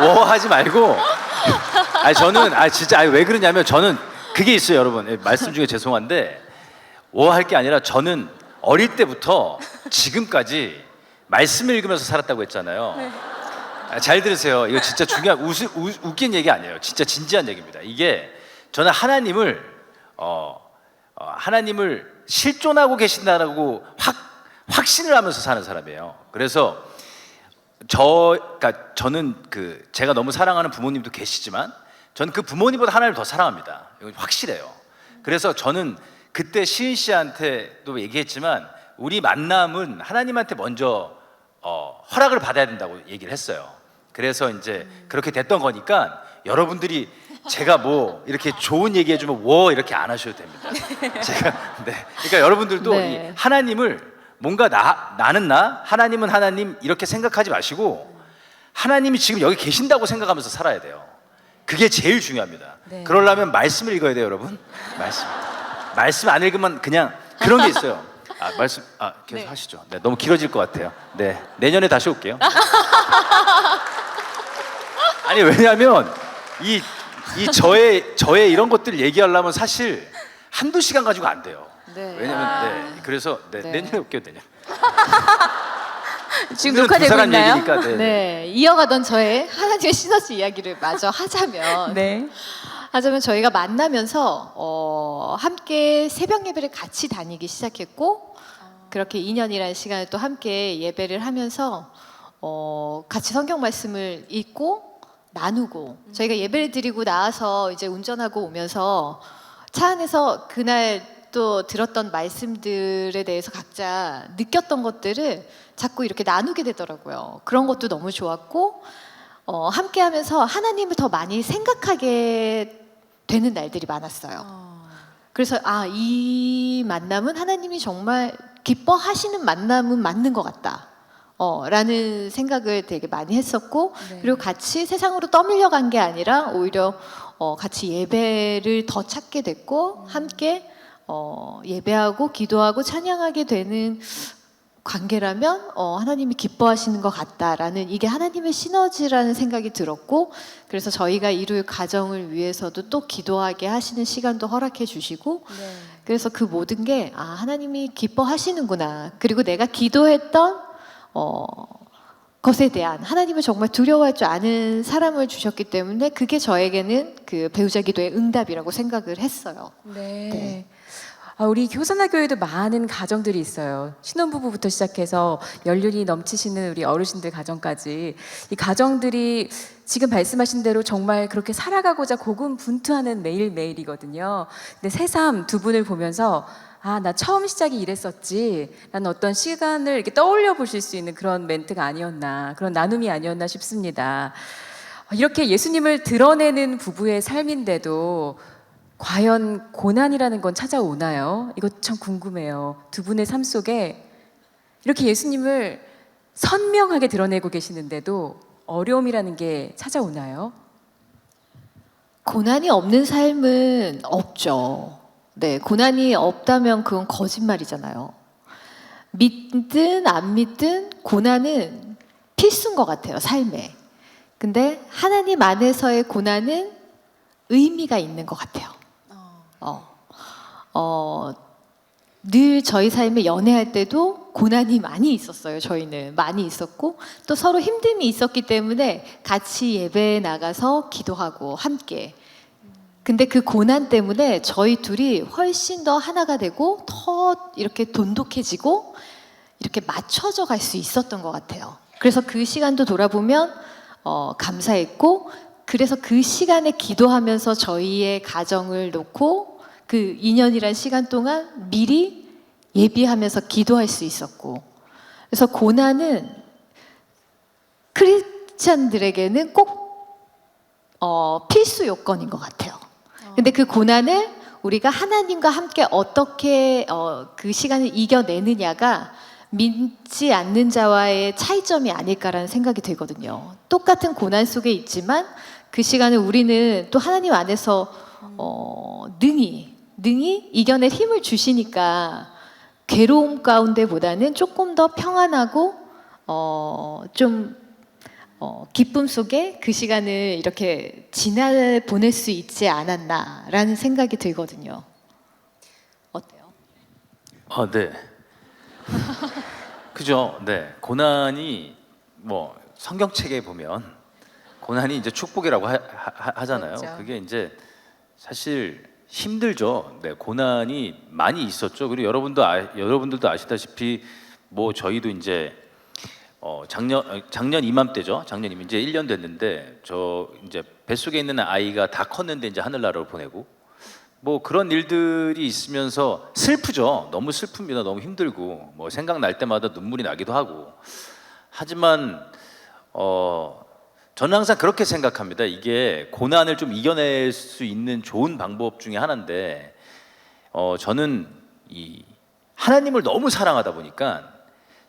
워하지 말고. 저는 진짜 왜 그러냐면, 저는 그게 있어요, 여러분. 말씀 중에 죄송한데 워할 게 아니라, 저는 어릴 때부터 지금까지 말씀 읽으면서 살았다고 했잖아요. 네. 잘 들으세요. 이거 진짜 중요한 웃긴 얘기 아니에요. 진짜 진지한 얘기입니다. 이게 저는 하나님을 실존하고 계신다라고 확신을 하면서 사는 사람이에요. 그래서 그러니까 저는 제가 너무 사랑하는 부모님도 계시지만 저는 그 부모님보다 하나님을 더 사랑합니다. 이건 확실해요. 그래서 저는 그때 시은 씨한테도 얘기했지만, 우리 만남은 하나님한테 먼저 허락을 받아야 된다고 얘기를 했어요. 그래서 이제 그렇게 됐던 거니까, 여러분들이 제가 뭐 이렇게 좋은 얘기해주면 이렇게 안 하셔도 됩니다. 그러니까 여러분들도 네. 이 하나님을 뭔가 나는 하나님은 하나님 이렇게 생각하지 마시고, 하나님이 지금 여기 계신다고 생각하면서 살아야 돼요. 그게 제일 중요합니다. 네. 그러려면 말씀을 읽어야 돼요, 여러분. 말씀 안 읽으면 그냥 그런 게 있어요. 말씀 계속 네. 하시죠. 네, 너무 길어질 것 같아요. 네, 내년에 다시 올게요. 아니, 왜냐하면 이 저의 이런 것들을 얘기하려면 사실 한두 시간 가지고 안 돼요. 네. 왜냐면 그래서 네. 내년에 올게요, 내년. 지금 두 녹화되고 사람 있나요? 얘기니까, 네, 이어가던 저의 하나님의 시너지 이야기를 마저 하자면 네. 저희가 만나면서 함께 새벽 예배를 같이 다니기 시작했고, 그렇게 2년이라는 시간을 또 함께 예배를 하면서 같이 성경 말씀을 읽고 나누고, 저희가 예배를 드리고 나와서 이제 운전하고 오면서 차 안에서 그날 또 들었던 말씀들에 대해서 각자 느꼈던 것들을 자꾸 이렇게 나누게 되더라고요. 그런 것도 너무 좋았고, 함께 하면서 하나님을 더 많이 생각하게 되는 날들이 많았어요. 그래서 이 만남은 하나님이 정말 기뻐하시는 만남은 맞는 것 같다. 라는 생각을 되게 많이 했었고, 네. 그리고 같이 세상으로 떠밀려 간 게 아니라 오히려 같이 예배를 더 찾게 됐고, 함께 예배하고 기도하고 찬양하게 되는 관계라면 하나님이 기뻐하시는 것 같다라는, 이게 하나님의 시너지라는 생각이 들었고, 그래서 저희가 이룰 가정을 위해서도 또 기도하게 하시는 시간도 허락해 주시고, 네. 그래서 그 모든 게 하나님이 기뻐하시는구나. 그리고 내가 기도했던 것에 대한, 하나님을 정말 두려워할 줄 아는 사람을 주셨기 때문에 그게 저에게는 그 배우자 기도의 응답이라고 생각을 했어요. 네. 네. 우리 효선화 교회도 많은 가정들이 있어요. 신혼부부부터 시작해서 연륜이 넘치시는 우리 어르신들 가정까지 이 가정들이 지금 말씀하신 대로 정말 그렇게 살아가고자 고군분투하는 매일매일이거든요. 근데 새삼 두 분을 보면서 나 처음 시작이 이랬었지. 라는 어떤 시간을 이렇게 떠올려 보실 수 있는 그런 멘트가 아니었나, 그런 나눔이 아니었나 싶습니다. 이렇게 예수님을 드러내는 부부의 삶인데도 과연 고난이라는 건 찾아오나요? 이거 참 궁금해요. 두 분의 삶 속에 이렇게 예수님을 선명하게 드러내고 계시는데도 어려움이라는 게 찾아오나요? 고난이 없는 삶은 없죠. 네, 고난이 없다면 그건 거짓말이잖아요. 믿든 안 믿든 고난은 필수인 것 같아요, 삶에. 근데 하나님 안에서의 고난은 의미가 있는 것 같아요. 늘 저희 삶에 연애할 때도 고난이 많이 있었어요. 저희는 많이 있었고 또 서로 힘듦이 있었기 때문에 같이 예배에 나가서 기도하고 함께. 근데 그 고난 때문에 저희 둘이 훨씬 더 하나가 되고 더 이렇게 돈독해지고 이렇게 맞춰져 갈 수 있었던 것 같아요. 그래서 그 시간도 돌아보면 감사했고, 그래서 그 시간에 기도하면서 저희의 가정을 놓고 그 2년이란 시간 동안 미리 예비하면서 기도할 수 있었고, 그래서 고난은 크리스찬들에게는 꼭 필수 요건인 것 같아요. 근데 그 고난을 우리가 하나님과 함께 어떻게 그 시간을 이겨내느냐가 믿지 않는 자와의 차이점이 아닐까라는 생각이 들거든요. 똑같은 고난 속에 있지만 그 시간을 우리는 또 하나님 안에서 능히 이겨낼 힘을 주시니까 괴로움 가운데보다는 조금 더 평안하고 좀 기쁨 속에 그 시간을 이렇게 보낼 수 있지 않았나라는 생각이 들거든요. 어때요? 네. 그죠. 네. 고난이 뭐 성경책에 보면 고난이 이제 축복이라고 하잖아요. 그렇죠. 그게 이제 사실 힘들죠. 네. 고난이 많이 있었죠. 그리고 여러분들도 아시다시피 뭐 저희도 이제 작년 이맘때죠. 작년 이제 1년 됐는데 저 이제 뱃속에 있는 아이가 다 컸는데 이제 하늘나라로 보내고 뭐 그런 일들이 있으면서 슬프죠. 너무 슬픕니다. 너무 힘들고 뭐 생각날 때마다 눈물이 나기도 하고. 하지만 저는 항상 그렇게 생각합니다. 이게 고난을 좀 이겨낼 수 있는 좋은 방법 중에 하나인데 저는 이 하나님을 너무 사랑하다 보니까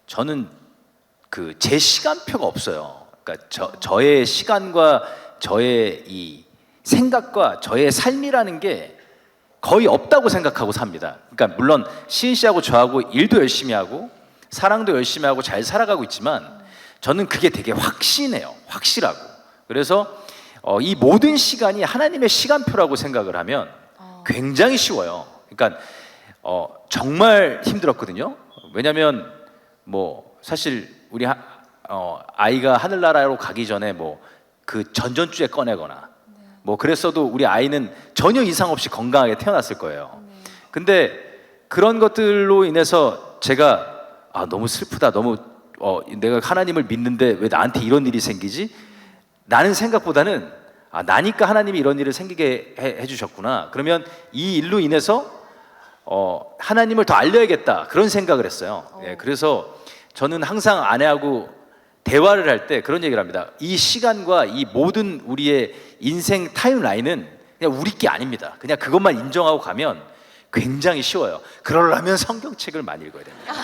저는 그 제 시간표가 없어요. 그러니까 저의 시간과 저의 이 생각과 저의 삶이라는 게 거의 없다고 생각하고 삽니다. 그러니까 물론 시은 씨하고 저하고 일도 열심히 하고 사랑도 열심히 하고 잘 살아가고 있지만 저는 그게 되게 확실하고. 그래서 이 모든 시간이 하나님의 시간표라고 생각을 하면 굉장히 쉬워요. 그러니까 정말 힘들었거든요. 왜냐하면 뭐 사실 우리 아이가 하늘나라로 가기 전에 뭐 그 전전주에 꺼내거나 뭐 그랬어도 우리 아이는 전혀 이상 없이 건강하게 태어났을 거예요. 근데 그런 것들로 인해서 제가 너무 슬프다, 너무 내가 하나님을 믿는데 왜 나한테 이런 일이 생기지? 나는 생각보다는 나니까 하나님이 이런 일을 생기게 해주셨구나. 그러면 이 일로 인해서 하나님을 더 알려야겠다, 그런 생각을 했어요. 예, 그래서 저는 항상 아내하고 대화를 할 때 그런 얘기를 합니다. 이 시간과 이 모든 우리의 인생 타임라인은 그냥 우리 게 아닙니다. 그냥 그것만 인정하고 가면 굉장히 쉬워요. 그러려면 성경책을 많이 읽어야 됩니다.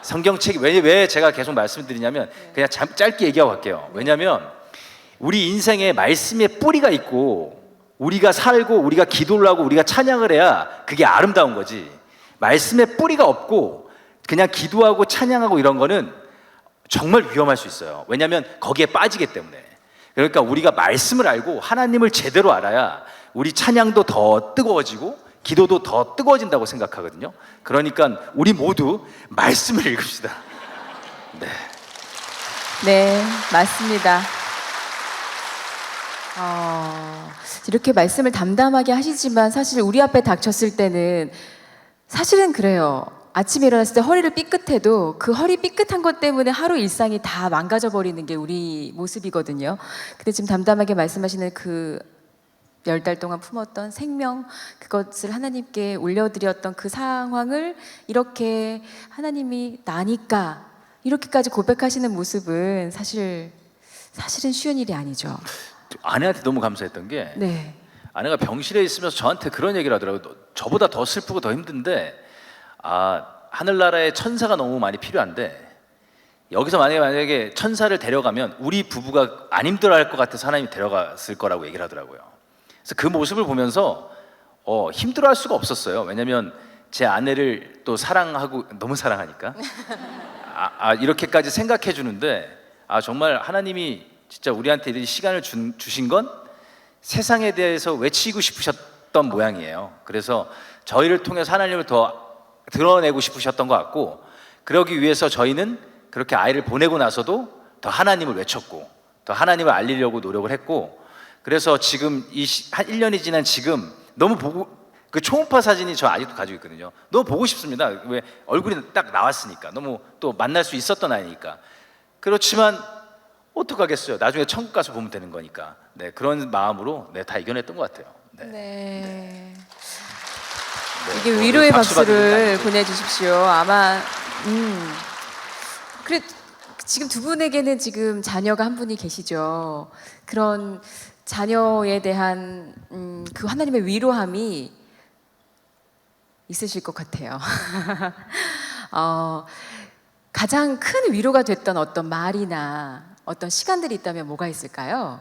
성경책이 왜 제가 계속 말씀드리냐면 그냥 짧게 얘기하고 갈게요. 왜냐하면 우리 인생에 말씀의 뿌리가 있고 우리가 살고 우리가 기도를 하고 우리가 찬양을 해야 그게 아름다운 거지. 말씀의 뿌리가 없고 그냥 기도하고 찬양하고 이런 거는 정말 위험할 수 있어요. 왜냐하면 거기에 빠지기 때문에. 그러니까 우리가 말씀을 알고 하나님을 제대로 알아야 우리 찬양도 더 뜨거워지고 기도도 더 뜨거워진다고 생각하거든요. 그러니까 우리 모두 말씀을 읽읍시다. 네. 네, 맞습니다. 이렇게 말씀을 담담하게 하시지만 사실 우리 앞에 닥쳤을 때는 사실은 그래요. 아침에 일어났을 때 허리를 삐끗해도 그 허리 삐끗한 것 때문에 하루 일상이 다 망가져 버리는 게 우리 모습이거든요. 근데 지금 담담하게 말씀하시는 그 10달 동안 품었던 생명, 그것을 하나님께 올려드렸던 그 상황을 이렇게 하나님이 나니까 이렇게까지 고백하시는 모습은 사실은 쉬운 일이 아니죠. 아내한테 너무 감사했던 게 네. 아내가 병실에 있으면서 저한테 그런 얘기를 하더라고요. 저보다 더 슬프고 더 힘든데 하늘나라에 천사가 너무 많이 필요한데 여기서 만약에 천사를 데려가면 우리 부부가 안 힘들어할 것 같아서 하나님이 데려갔을 거라고 얘기를 하더라고요. 그래서 그 모습을 보면서 힘들어할 수가 없었어요. 왜냐하면 제 아내를 또 사랑하고 너무 사랑하니까 이렇게까지 생각해 주는데 정말 하나님이 진짜 우리한테 이 시간을 주신 건 세상에 대해서 외치고 싶으셨던 모양이에요. 그래서 저희를 통해서 하나님을 더 드러내고 싶으셨던 것 같고, 그러기 위해서 저희는 그렇게 아이를 보내고 나서도 더 하나님을 외쳤고 더 하나님을 알리려고 노력을 했고, 그래서 지금 한 1년이 지난 지금 너무 보고, 그 초음파 사진이 저 아직도 가지고 있거든요. 너무 보고 싶습니다. 왜 얼굴이 딱 나왔으니까, 너무 또 만날 수 있었던 아이니까. 그렇지만 어떡하겠어요. 나중에 천국 가서 보면 되는 거니까. 네, 그런 마음으로 다 이겨냈던 것 같아요. 네. 네, 이게 위로의 박수 박수를 받으니까. 보내주십시오. 아마 그래, 지금 두 분에게는 지금 자녀가 한 분이 계시죠. 그런 자녀에 대한 그 하나님의 위로함이 있으실 것 같아요. 가장 큰 위로가 됐던 어떤 말이나 어떤 시간들이 있다면 뭐가 있을까요?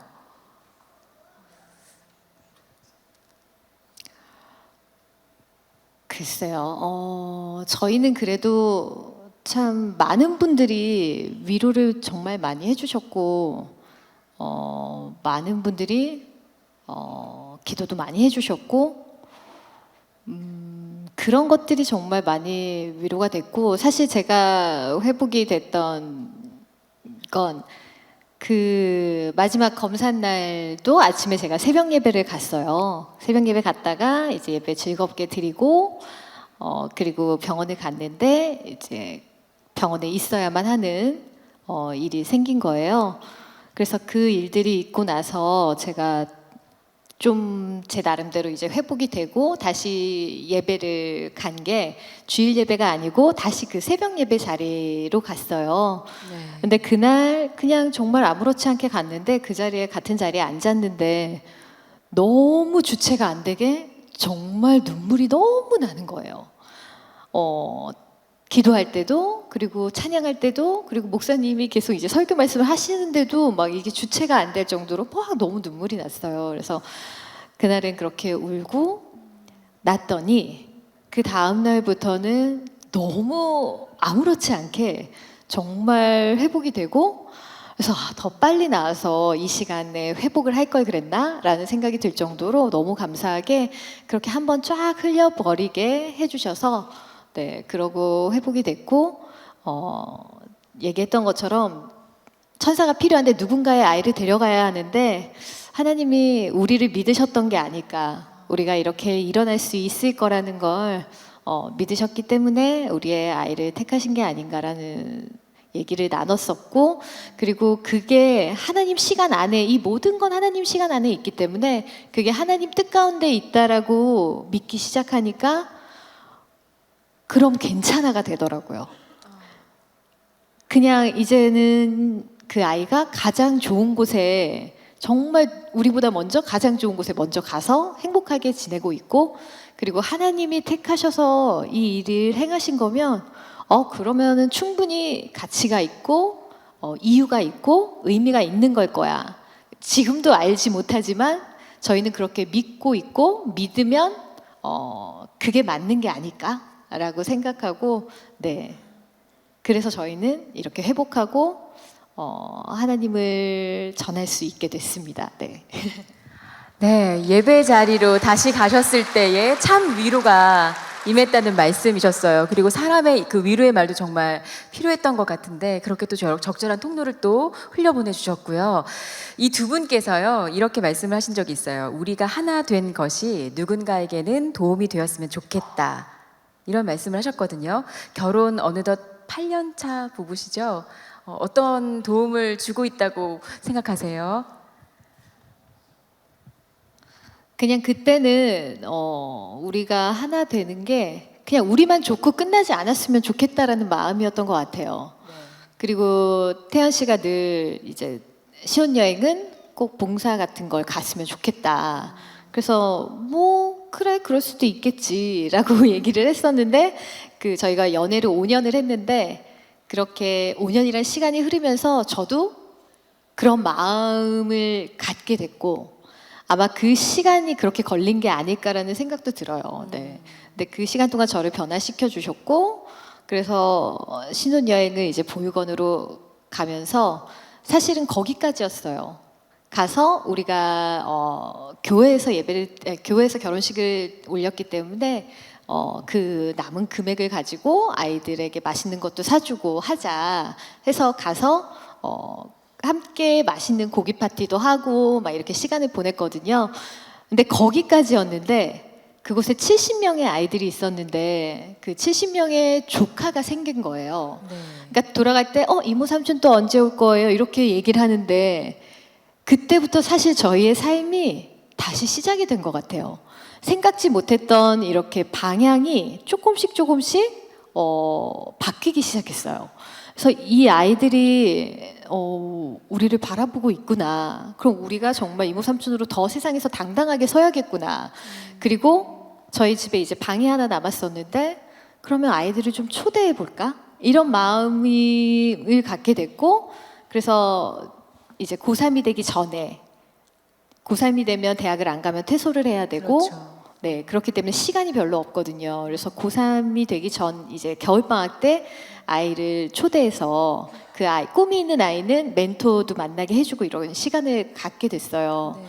글쎄요. 저희는 그래도 참 많은 분들이 위로를 정말 많이 해주셨고, 많은 분들이 기도도 많이 해주셨고, 그런 것들이 정말 많이 위로가 됐고, 사실 제가 회복이 됐던 건 그 마지막 검사 날도 아침에 제가 새벽 예배를 갔어요. 새벽 예배 갔다가 이제 예배 즐겁게 드리고 그리고 병원을 갔는데 이제 병원에 있어야만 하는 일이 생긴 거예요. 그래서 그 일들이 있고 나서 제가 좀 제 나름대로 이제 회복이 되고 다시 예배를 간 게 주일 예배가 아니고 다시 그 새벽 예배 자리로 갔어요. 네. 근데 그날 그냥 정말 아무렇지 않게 갔는데 그 자리에 같은 자리에 앉았는데 너무 주체가 안 되게 정말 눈물이 너무 나는 거예요. 기도할 때도 그리고 찬양할 때도 그리고 목사님이 계속 이제 설교 말씀을 하시는데도 막 이게 주체가 안 될 정도로 막 너무 눈물이 났어요. 그래서 그날은 그렇게 울고 났더니 그 다음 날부터는 너무 아무렇지 않게 정말 회복이 되고, 그래서 더 빨리 나와서 이 시간에 회복을 할 걸 그랬나? 라는 생각이 들 정도로 너무 감사하게 그렇게 한번 쫙 흘려버리게 해주셔서 네, 그러고 회복이 됐고, 얘기했던 것처럼 천사가 필요한데 누군가의 아이를 데려가야 하는데 하나님이 우리를 믿으셨던 게 아닐까. 우리가 이렇게 일어날 수 있을 거라는 걸 믿으셨기 때문에 우리의 아이를 택하신 게 아닌가라는 얘기를 나눴었고, 그리고 그게 하나님 시간 안에, 이 모든 건 하나님 시간 안에 있기 때문에 그게 하나님 뜻 가운데 있다라고 믿기 시작하니까 그럼 괜찮아가 되더라고요. 그냥 이제는 그 아이가 가장 좋은 곳에, 정말 우리보다 먼저 가장 좋은 곳에 먼저 가서 행복하게 지내고 있고, 그리고 하나님이 택하셔서 이 일을 행하신 거면 그러면은 충분히 가치가 있고 이유가 있고 의미가 있는 걸 거야. 지금도 알지 못하지만 저희는 그렇게 믿고 있고 믿으면 그게 맞는 게 아닐까라고 생각하고, 네. 그래서 저희는 이렇게 회복하고 하나님을 전할 수 있게 됐습니다. 네. 네, 예배 자리로 다시 가셨을 때의 참 위로가 임했다는 말씀이셨어요. 그리고 사람의 그 위로의 말도 정말 필요했던 것 같은데 그렇게 또 적절한 통로를 또 흘려보내 주셨고요. 이 두 분께서요 이렇게 말씀을 하신 적이 있어요. 우리가 하나 된 것이 누군가에게는 도움이 되었으면 좋겠다. 이런 말씀을 하셨거든요. 결혼 어느덧 8년 차 부부시죠? 어떤 도움을 주고 있다고 생각하세요? 그냥 그때는 우리가 하나 되는 게 그냥 우리만 좋고 끝나지 않았으면 좋겠다라는 마음이었던 것 같아요. 그리고 태연 씨가 늘 이제 신혼여행은 꼭 봉사 같은 걸 갔으면 좋겠다. 그래서 뭐 그래 그럴 수도 있겠지라고 얘기를 했었는데 그 저희가 연애를 5년을 했는데 그렇게 5년이라는 시간이 흐르면서 저도 그런 마음을 갖게 됐고 아마 그 시간이 그렇게 걸린 게 아닐까라는 생각도 들어요. 네. 근데 그 시간 동안 저를 변화시켜 주셨고 그래서 신혼여행을 이제 보육원으로 가면서 사실은 거기까지였어요. 가서 우리가 교회에서 결혼식을 올렸기 때문에 그 남은 금액을 가지고 아이들에게 맛있는 것도 사주고 하자 해서 가서 함께 맛있는 고기 파티도 하고 막 이렇게 시간을 보냈거든요. 근데 거기까지였는데 그곳에 70명의 아이들이 있었는데 그 70명의 조카가 생긴 거예요. 그러니까 돌아갈 때 이모 삼촌 또 언제 올 거예요? 이렇게 얘기를 하는데 그때부터 사실 저희의 삶이 다시 시작이 된 것 같아요. 생각지 못했던 이렇게 방향이 조금씩 바뀌기 시작했어요. 그래서 이 아이들이 우리를 바라보고 있구나. 그럼 우리가 정말 이모 삼촌으로 더 세상에서 당당하게 서야겠구나. 그리고 저희 집에 이제 방이 하나 남았었는데 그러면 아이들을 좀 초대해 볼까? 이런 마음을 갖게 됐고 그래서 이제 고3이 되기 전에 고3이 되면 대학을 안 가면 퇴소를 해야 되고 그렇죠. 네, 그렇기 때문에 시간이 별로 없거든요. 그래서 고3이 되기 전 이제 겨울방학 때 아이를 초대해서 그 아이, 꿈이 있는 아이는 멘토도 만나게 해주고 이런 시간을 갖게 됐어요.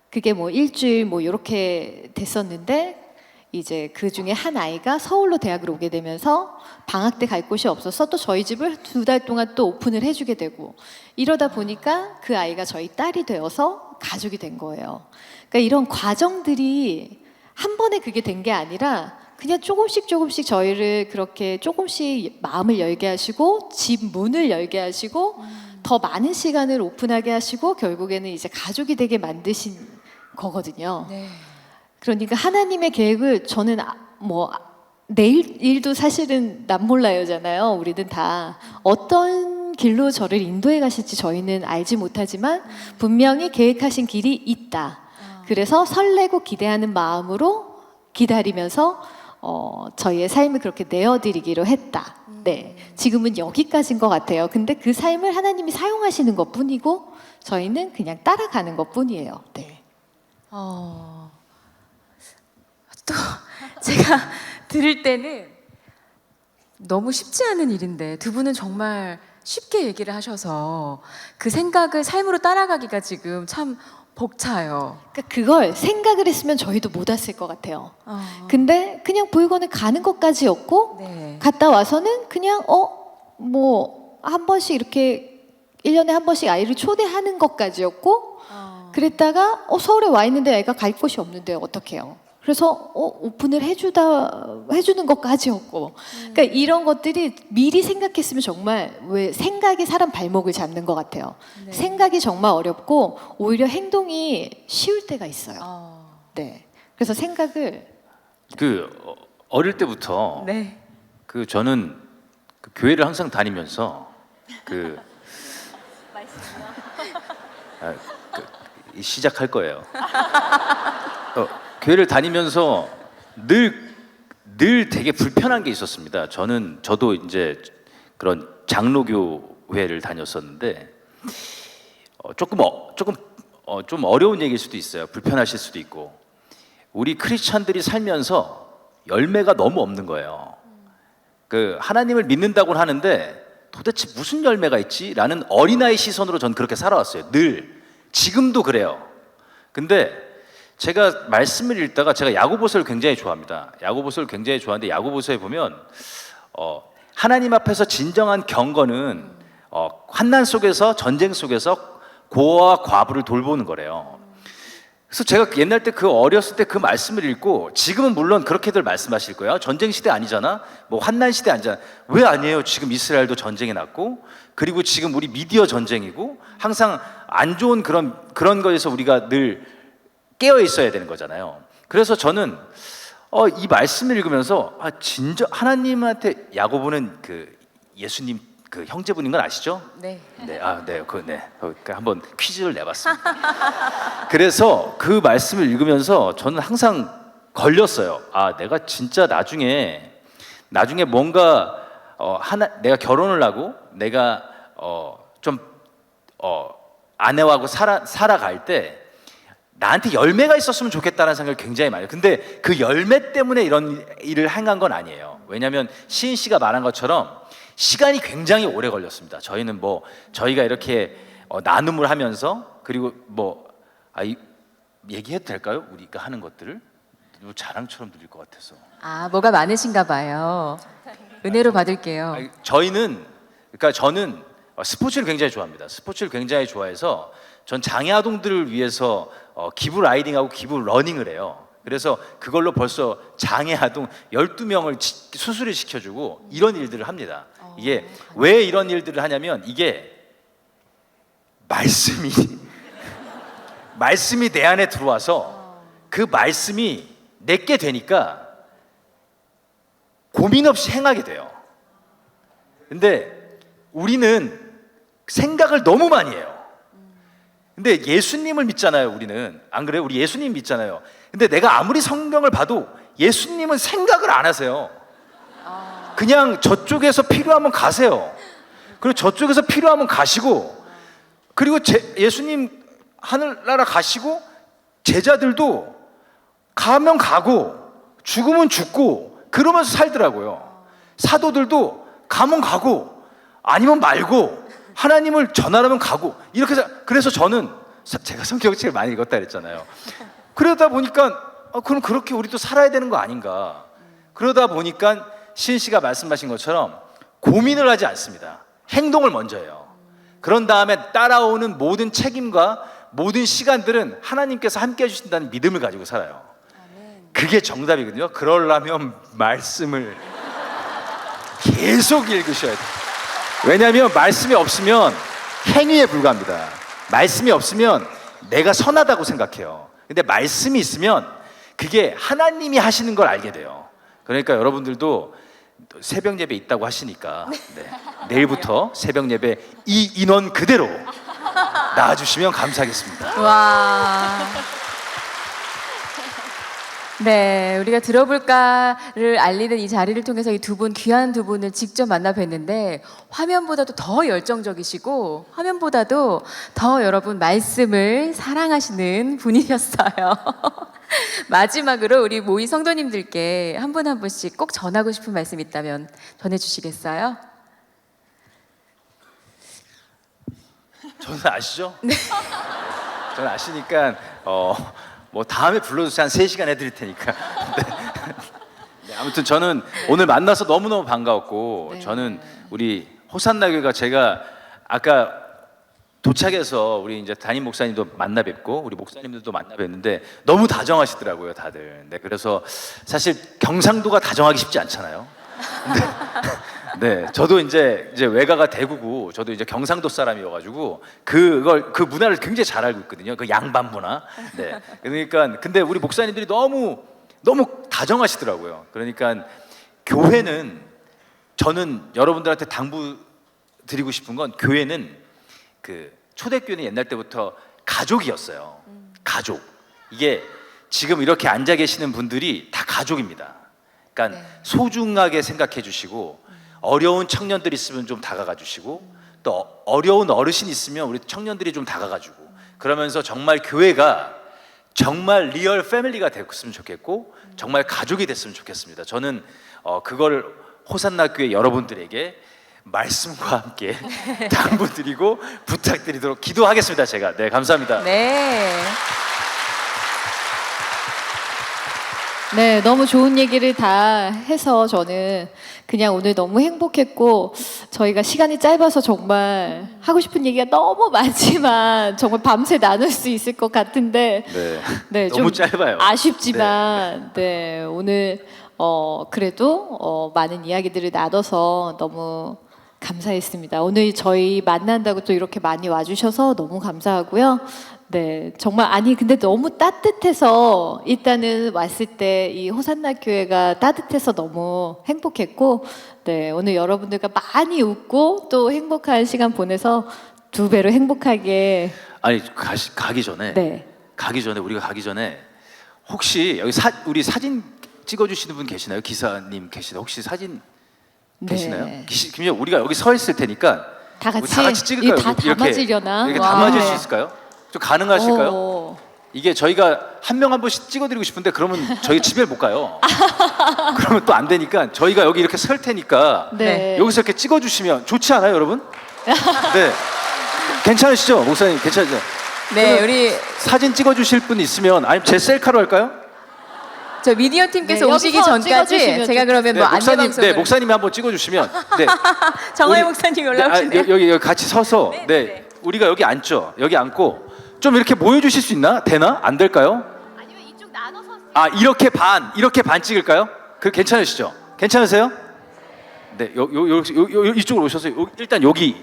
그게 뭐 일주일 뭐 이렇게 됐었는데 이제 그 중에 한 아이가 서울로 대학을 오게 되면서 방학 때 갈 곳이 없어서 또 저희 집을 2달 동안 또 오픈을 해주게 되고 이러다 보니까 그 아이가 저희 딸이 되어서 가족이 된 거예요. 그러니까 이런 과정들이 한 번에 그게 된 게 아니라 그냥 조금씩 저희를 그렇게 조금씩 마음을 열게 하시고 집 문을 열게 하시고 더 많은 시간을 오픈하게 하시고 결국에는 이제 가족이 되게 만드신 거거든요. 네. 그러니까 하나님의 계획을 저는 내일 일도 사실은 남몰라요잖아요. 우리는 다 어떤 길로 저를 인도해 가실지 저희는 알지 못하지만 분명히 계획하신 길이 있다. 그래서 설레고 기대하는 마음으로 기다리면서 저희의 삶을 그렇게 내어드리기로 했다. 네, 지금은 여기까지인 것 같아요. 근데 그 삶을 하나님이 사용하시는 것뿐이고 저희는 그냥 따라가는 것뿐이에요. 네. 또 제가 들을 때는 너무 쉽지 않은 일인데 두 분은 정말 쉽게 얘기를 하셔서 그 생각을 삶으로 따라가기가 지금 참 벅차요. 그러니까 그걸 생각을 했으면 저희도 못 왔을 것 같아요. 근데 그냥 보육원에 가는 것까지였고 네. 갔다 와서는 그냥 뭐 한 번씩 이렇게 1년에 한 번씩 아이를 초대하는 것까지였고 그랬다가 서울에 와 있는데 애가 갈 곳이 없는데 어떡해요? 그래서 오픈을 해주는 것까지였고 그러니까 이런 것들이 미리 생각했으면 정말 왜 생각이 사람 발목을 잡는 것 같아요. 네. 생각이 정말 어렵고 오히려 행동이 쉬울 때가 있어요. 네. 그래서 생각을 어릴 때부터 네. 저는 그 교회를 항상 다니면서 시작할 거예요. 교회를 다니면서 늘 되게 불편한 게 있었습니다. 저도 이제 그런 장로교회를 다녔었는데 좀 어려운 얘기일 수도 있어요. 불편하실 수도 있고 우리 크리스찬들이 살면서 열매가 너무 없는 거예요. 하나님을 믿는다고는 하는데 도대체 무슨 열매가 있지? 라는 어린아이 시선으로 전 그렇게 살아왔어요. 늘 지금도 그래요. 근데 제가 말씀을 읽다가 제가 야고보서를 굉장히 좋아합니다. 야고보서를 굉장히 좋아하는데 야고보서에 보면 하나님 앞에서 진정한 경건은 환난 속에서 전쟁 속에서 고아와 과부를 돌보는 거래요. 그래서 제가 옛날 때 그 어렸을 때 그 말씀을 읽고 지금은 물론 그렇게들 말씀하실 거예요. 전쟁 시대 아니잖아. 뭐 환난 시대 아니잖아. 왜 아니에요? 지금 이스라엘도 전쟁이 났고 그리고 지금 우리 미디어 전쟁이고 항상 안 좋은 그런 거에서 우리가 늘 깨어 있어야 되는 거잖아요. 그래서 저는 이 말씀을 읽으면서 진짜 하나님한테 야고보는 그 예수님 그 형제분인 건 아시죠? 네. 네, 그러니까 한번 퀴즈를 내봤습니다. 그래서 그 말씀을 읽으면서 저는 항상 걸렸어요. 내가 진짜 나중에 뭔가 내가 결혼을 하고 내가 좀 아내하고 살아갈 때 나한테 열매가 있었으면 좋겠다는 생각을 굉장히 많이 해요. 근데 그 열매 때문에 이런 일을 행한 건 아니에요. 왜냐하면 시인 씨가 말한 것처럼 시간이 굉장히 오래 걸렸습니다. 저희는 저희가 이렇게 나눔을 하면서 그리고 얘기해도 될까요? 우리가 하는 것들을 자랑처럼 들릴 것 같아서. 뭐가 많으신가 봐요. 은혜로 받을게요. 저는 스포츠를 굉장히 좋아합니다. 스포츠를 굉장히 좋아해서 전 장애 아동들을 위해서 기부 라이딩하고 기부 러닝을 해요. 그래서 그걸로 벌써 장애 아동 12명을 수술을 시켜주고 이런 일들을 합니다. 이게 왜 이런 일들을 하냐면 이게 말씀이 내 안에 들어와서 그 말씀이 내게 되니까 고민 없이 행하게 돼요. 근데 우리는 생각을 너무 많이 해요. 근데 예수님을 믿잖아요. 우리는 안 그래요? 우리 예수님 믿잖아요. 근데 내가 아무리 성경을 봐도 예수님은 생각을 안 하세요. 그냥 저쪽에서 필요하면 가세요. 그리고 저쪽에서 필요하면 가시고 그리고 예수님 하늘나라 가시고 제자들도 가면 가고 죽으면 죽고 그러면서 살더라고요. 사도들도 가면 가고 아니면 말고 하나님을 전하려면 가고 이렇게 그래서 저는 제가 성경책을 많이 읽었다 그랬잖아요. 그러다 보니까 그럼 그렇게 우리도 살아야 되는 거 아닌가. 그러다 보니까 시인 씨가 말씀하신 것처럼 고민을 하지 않습니다. 행동을 먼저 해요. 그런 다음에 따라오는 모든 책임과 모든 시간들은 하나님께서 함께 해주신다는 믿음을 가지고 살아요. 그게 정답이거든요. 그러려면 말씀을 계속 읽으셔야 돼요. 왜냐하면 말씀이 없으면 행위에 불과합니다. 말씀이 없으면 내가 선하다고 생각해요. 근데 말씀이 있으면 그게 하나님이 하시는 걸 알게 돼요. 그러니까 여러분들도 새벽 예배 있다고 하시니까 내일부터 새벽 예배 이 인원 그대로 나와주시면 감사하겠습니다. 와. 네, 우리가 들어볼까를 알리는 이 자리를 통해서 이 귀한 두 분을 직접 만나 뵀는데 화면보다도 더 열정적이시고 화면보다도 더 여러분 말씀을 사랑하시는 분이셨어요. 마지막으로 우리 모인 성도님들께 한 분씩 꼭 전하고 싶은 말씀 있다면 전해주시겠어요? 저는 아시죠? 네. 저는 아시니까 다음에 불러주세요. 한 3시간 해드릴 테니까. 네, 아무튼 저는 오늘 만나서 너무너무 반가웠고 저는 우리 호산나 교회가 제가 아까 도착해서 우리 이제 담임 목사님도 만나 뵙고 우리 목사님들도 만나 뵙는데 너무 다정하시더라고요, 다들. 네, 그래서 사실 경상도가 다정하기 쉽지 않잖아요. 네, 저도 이제 외가가 대구고 저도 이제 경상도 사람이어가지고 그 문화를 굉장히 잘 알고 있거든요. 그 양반 문화. 네, 그러니까 근데 우리 목사님들이 너무 다정하시더라고요. 그러니까 교회는 저는 여러분들한테 당부드리고 싶은 건 교회는 초대교회는 옛날 때부터 가족이었어요. 가족. 이게 지금 이렇게 앉아 계시는 분들이 다 가족입니다. 그러니까 소중하게 생각해 주시고 어려운 청년들 있으면 좀 다가가 주시고 또 어려운 어르신 있으면 우리 청년들이 좀 다가가 주고 그러면서 정말 교회가 정말 리얼 패밀리가 됐으면 좋겠고 정말 가족이 됐으면 좋겠습니다. 저는 그걸 호산나 교회 여러분들에게 말씀과 함께 당부드리고 부탁드리도록 기도하겠습니다. 제가 감사합니다. 네. 네, 너무 좋은 얘기를 다 해서 저는 그냥 오늘 너무 행복했고 저희가 시간이 짧아서 정말 하고 싶은 얘기가 너무 많지만 정말 밤새 나눌 수 있을 것 같은데 네. 네, 너무 좀 짧아요. 아쉽지만 네, 오늘 그래도 많은 이야기들을 나눠서 너무 감사했습니다. 오늘 저희 만난다고 또 이렇게 많이 와주셔서 너무 감사하고요. 네, 정말 아니 근데 너무 따뜻해서 일단은 왔을 때 이 호산나 교회가 따뜻해서 너무 행복했고, 네 오늘 여러분들과 많이 웃고 또 행복한 시간 보내서 두 배로 행복하게 아니 가기 전에 네. 우리가 가기 전에 혹시 여기 우리 사진 찍어주시는 분 계시나요? 기사님 계시나요? 혹시 사진 계시나요? 네. 김영 우리가 여기 서 있을 테니까 다 우리 같이 다 같이 찍을까요? 이게 다 담아지려나? 이렇게 와. 담아질 수 네. 있을까요? 좀 가능하실까요? 오. 이게 저희가 한 명 한 분씩 찍어드리고 싶은데 그러면 저희 집에 못 가요. 그러면 또 안 되니까 저희가 여기 이렇게 설 테니까 네. 여기서 이렇게 찍어주시면 좋지 않아요, 여러분? 네. 괜찮으시죠, 목사님? 괜찮으죠? 네, 우리 사진 찍어주실 분 있으면 아니면 제 셀카로 할까요? 저 미디어 팀께서 네, 오시기 여기서 전까지 찍어주시면 제가 그러면 뭐 안내 목사님, 방송을 목사님이 한번 찍어주시면, 네, 정화의 우리- 목사님이 올라오시네요. 여기 같이 서서, 네, 우리가 여기 앉죠. 여기 앉고 좀 이렇게 모여주실 수 있나? 되나? 안 될까요? 아니면 이쪽 나눠서 아 이렇게 반 찍을까요? 그 괜찮으시죠? 괜찮으세요? 네, 이쪽으로 오셔서 일단 여기.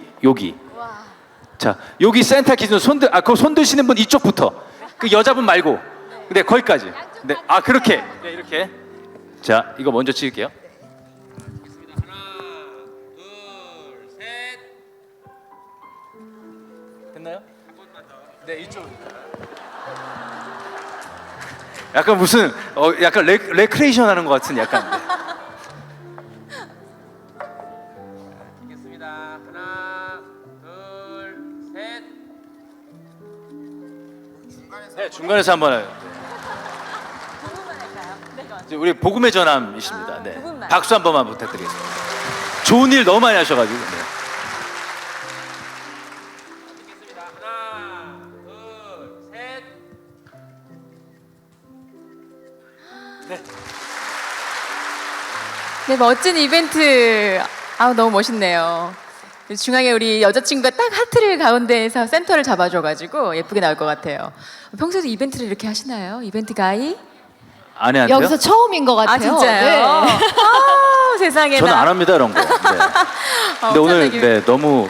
자, 여기 센터 기준 그 손 드시는 분 이쪽부터. 그 여자분 말고. 네, 거기까지. 네, 아 그렇게. 네, 이렇게. 자, 이거 먼저 찍을게요. 됐나요? 네, 이쪽. 약간 무슨 약간 레크레이션 하는 것 같은 약간. 네. 찍겠습니다. 하나, 둘, 셋. 네, 중간에서 한번 해요. 네. 우리 복음의 전함이십니다. 네. 박수 한 번만 부탁드리겠습니다. 좋은 일 너무 많이 하셔가지고. 네. 찍겠습니다. 하나, 둘, 셋. 네, 멋진 이벤트. 너무 멋있네요. 중앙에 우리 여자친구가 딱 하트를 가운데에서 센터를 잡아줘가지고 예쁘게 나올 것 같아요. 평소에도 이벤트를 이렇게 하시나요? 이벤트 가이? 아내한테요? 여기서 처음인 것 같아요. 진짜요? 네. 세상에나. 저는 안 합니다 이런 거. 네. 근데 오늘 엄청나게- 네 너무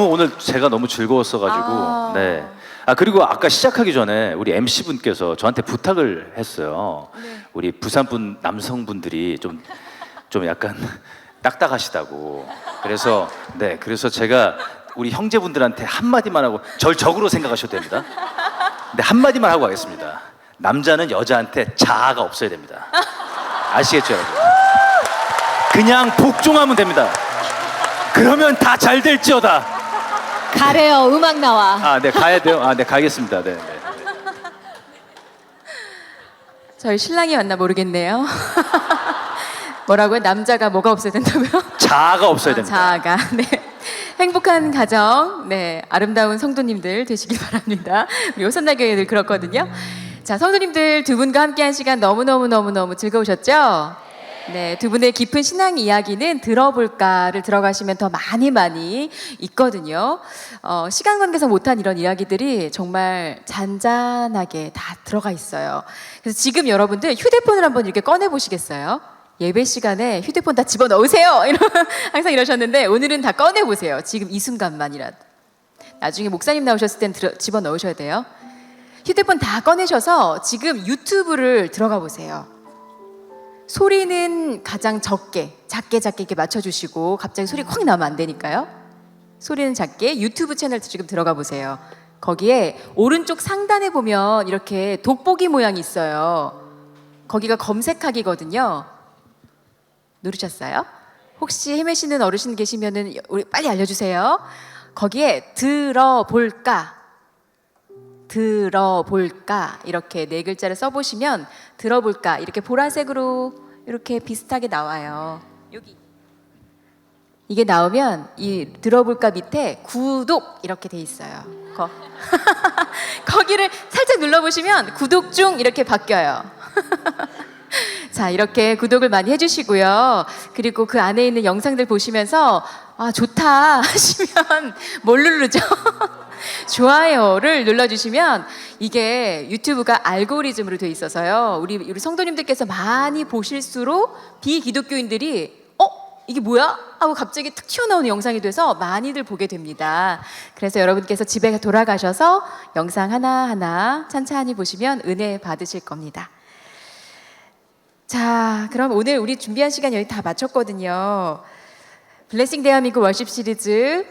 오늘 제가 너무 즐거웠어가지고. 네. 아 그리고 아까 시작하기 전에 우리 MC 분께서 저한테 부탁을 했어요. 우리 부산 분 남성분들이 좀 약간 딱딱하시다고. 그래서 제가 우리 형제분들한테 한 마디만 하고 절 적으로 생각하셔도 됩니다. 근데 한 마디만 하고 가겠습니다. 남자는 여자한테 자아가 없어야 됩니다. 아시겠죠, 여러분? 그냥 복종하면 됩니다. 그러면 다 잘 될지어다. 가래요. 음악 나와. 아, 네 가야 돼요. 아, 네 가겠습니다. 네. 저희 신랑이 왔나 모르겠네요. 뭐라고요? 남자가 뭐가 없어야 된다고요? 자아가 없어야 됩니다. 자아가. 네. 행복한 가정, 네, 아름다운 성도님들 되시길 바랍니다. 우리 호산나교회들 그렇거든요. 자, 성도님들 두 분과 함께한 시간 너무 즐거우셨죠? 네, 두 분의 깊은 신앙 이야기는 들어볼까를 들어가시면 더 많이 있거든요. 시간 관계상 못한 이런 이야기들이 정말 잔잔하게 다 들어가 있어요. 그래서 지금 여러분들 휴대폰을 한번 이렇게 꺼내 보시겠어요? 예배 시간에 휴대폰 다 집어 넣으세요. 항상 이러셨는데 오늘은 다 꺼내 보세요. 지금 이 순간만이라도. 나중에 목사님 나오셨을 땐 집어 넣으셔야 돼요. 휴대폰 다 꺼내셔서 지금 유튜브를 들어가 보세요. 소리는 가장 작게 이렇게 맞춰주시고 갑자기 소리 확 나면 안 되니까요. 소리는 작게 유튜브 채널 지금 들어가 보세요. 거기에 오른쪽 상단에 보면 이렇게 돋보기 모양이 있어요. 거기가 검색하기거든요. 누르셨어요? 혹시 헤매시는 어르신 계시면은 우리 빨리 알려주세요. 거기에 들어볼까 이렇게 네 글자를 써보시면 들어볼까 이렇게 보라색으로 이렇게 비슷하게 나와요. 여기 이게 나오면 이 들어볼까 밑에 구독 이렇게 돼 있어요. 거기를 살짝 눌러보시면 구독 중 이렇게 바뀌어요. 자, 이렇게 구독을 많이 해주시고요. 그리고 그 안에 있는 영상들 보시면서 아, 좋다 하시면 뭘 누르죠? 좋아요를 눌러주시면 이게 유튜브가 알고리즘으로 돼 있어서요. 우리 성도님들께서 많이 보실수록 비기독교인들이 이게 뭐야? 하고 갑자기 툭 튀어나오는 영상이 돼서 많이들 보게 됩니다. 그래서 여러분께서 집에 돌아가셔서 영상 하나하나 찬찬히 보시면 은혜 받으실 겁니다. 자, 그럼 오늘 우리 준비한 시간 여기 다 마쳤거든요. 블레싱 대한민국 월십 시리즈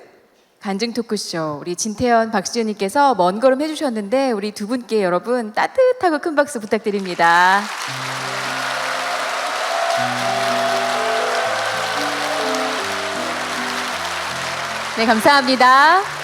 간증 토크쇼 우리 진태현 박수현님께서 먼 걸음 해주셨는데 우리 두 분께 여러분 따뜻하고 큰 박수 부탁드립니다. 네, 감사합니다.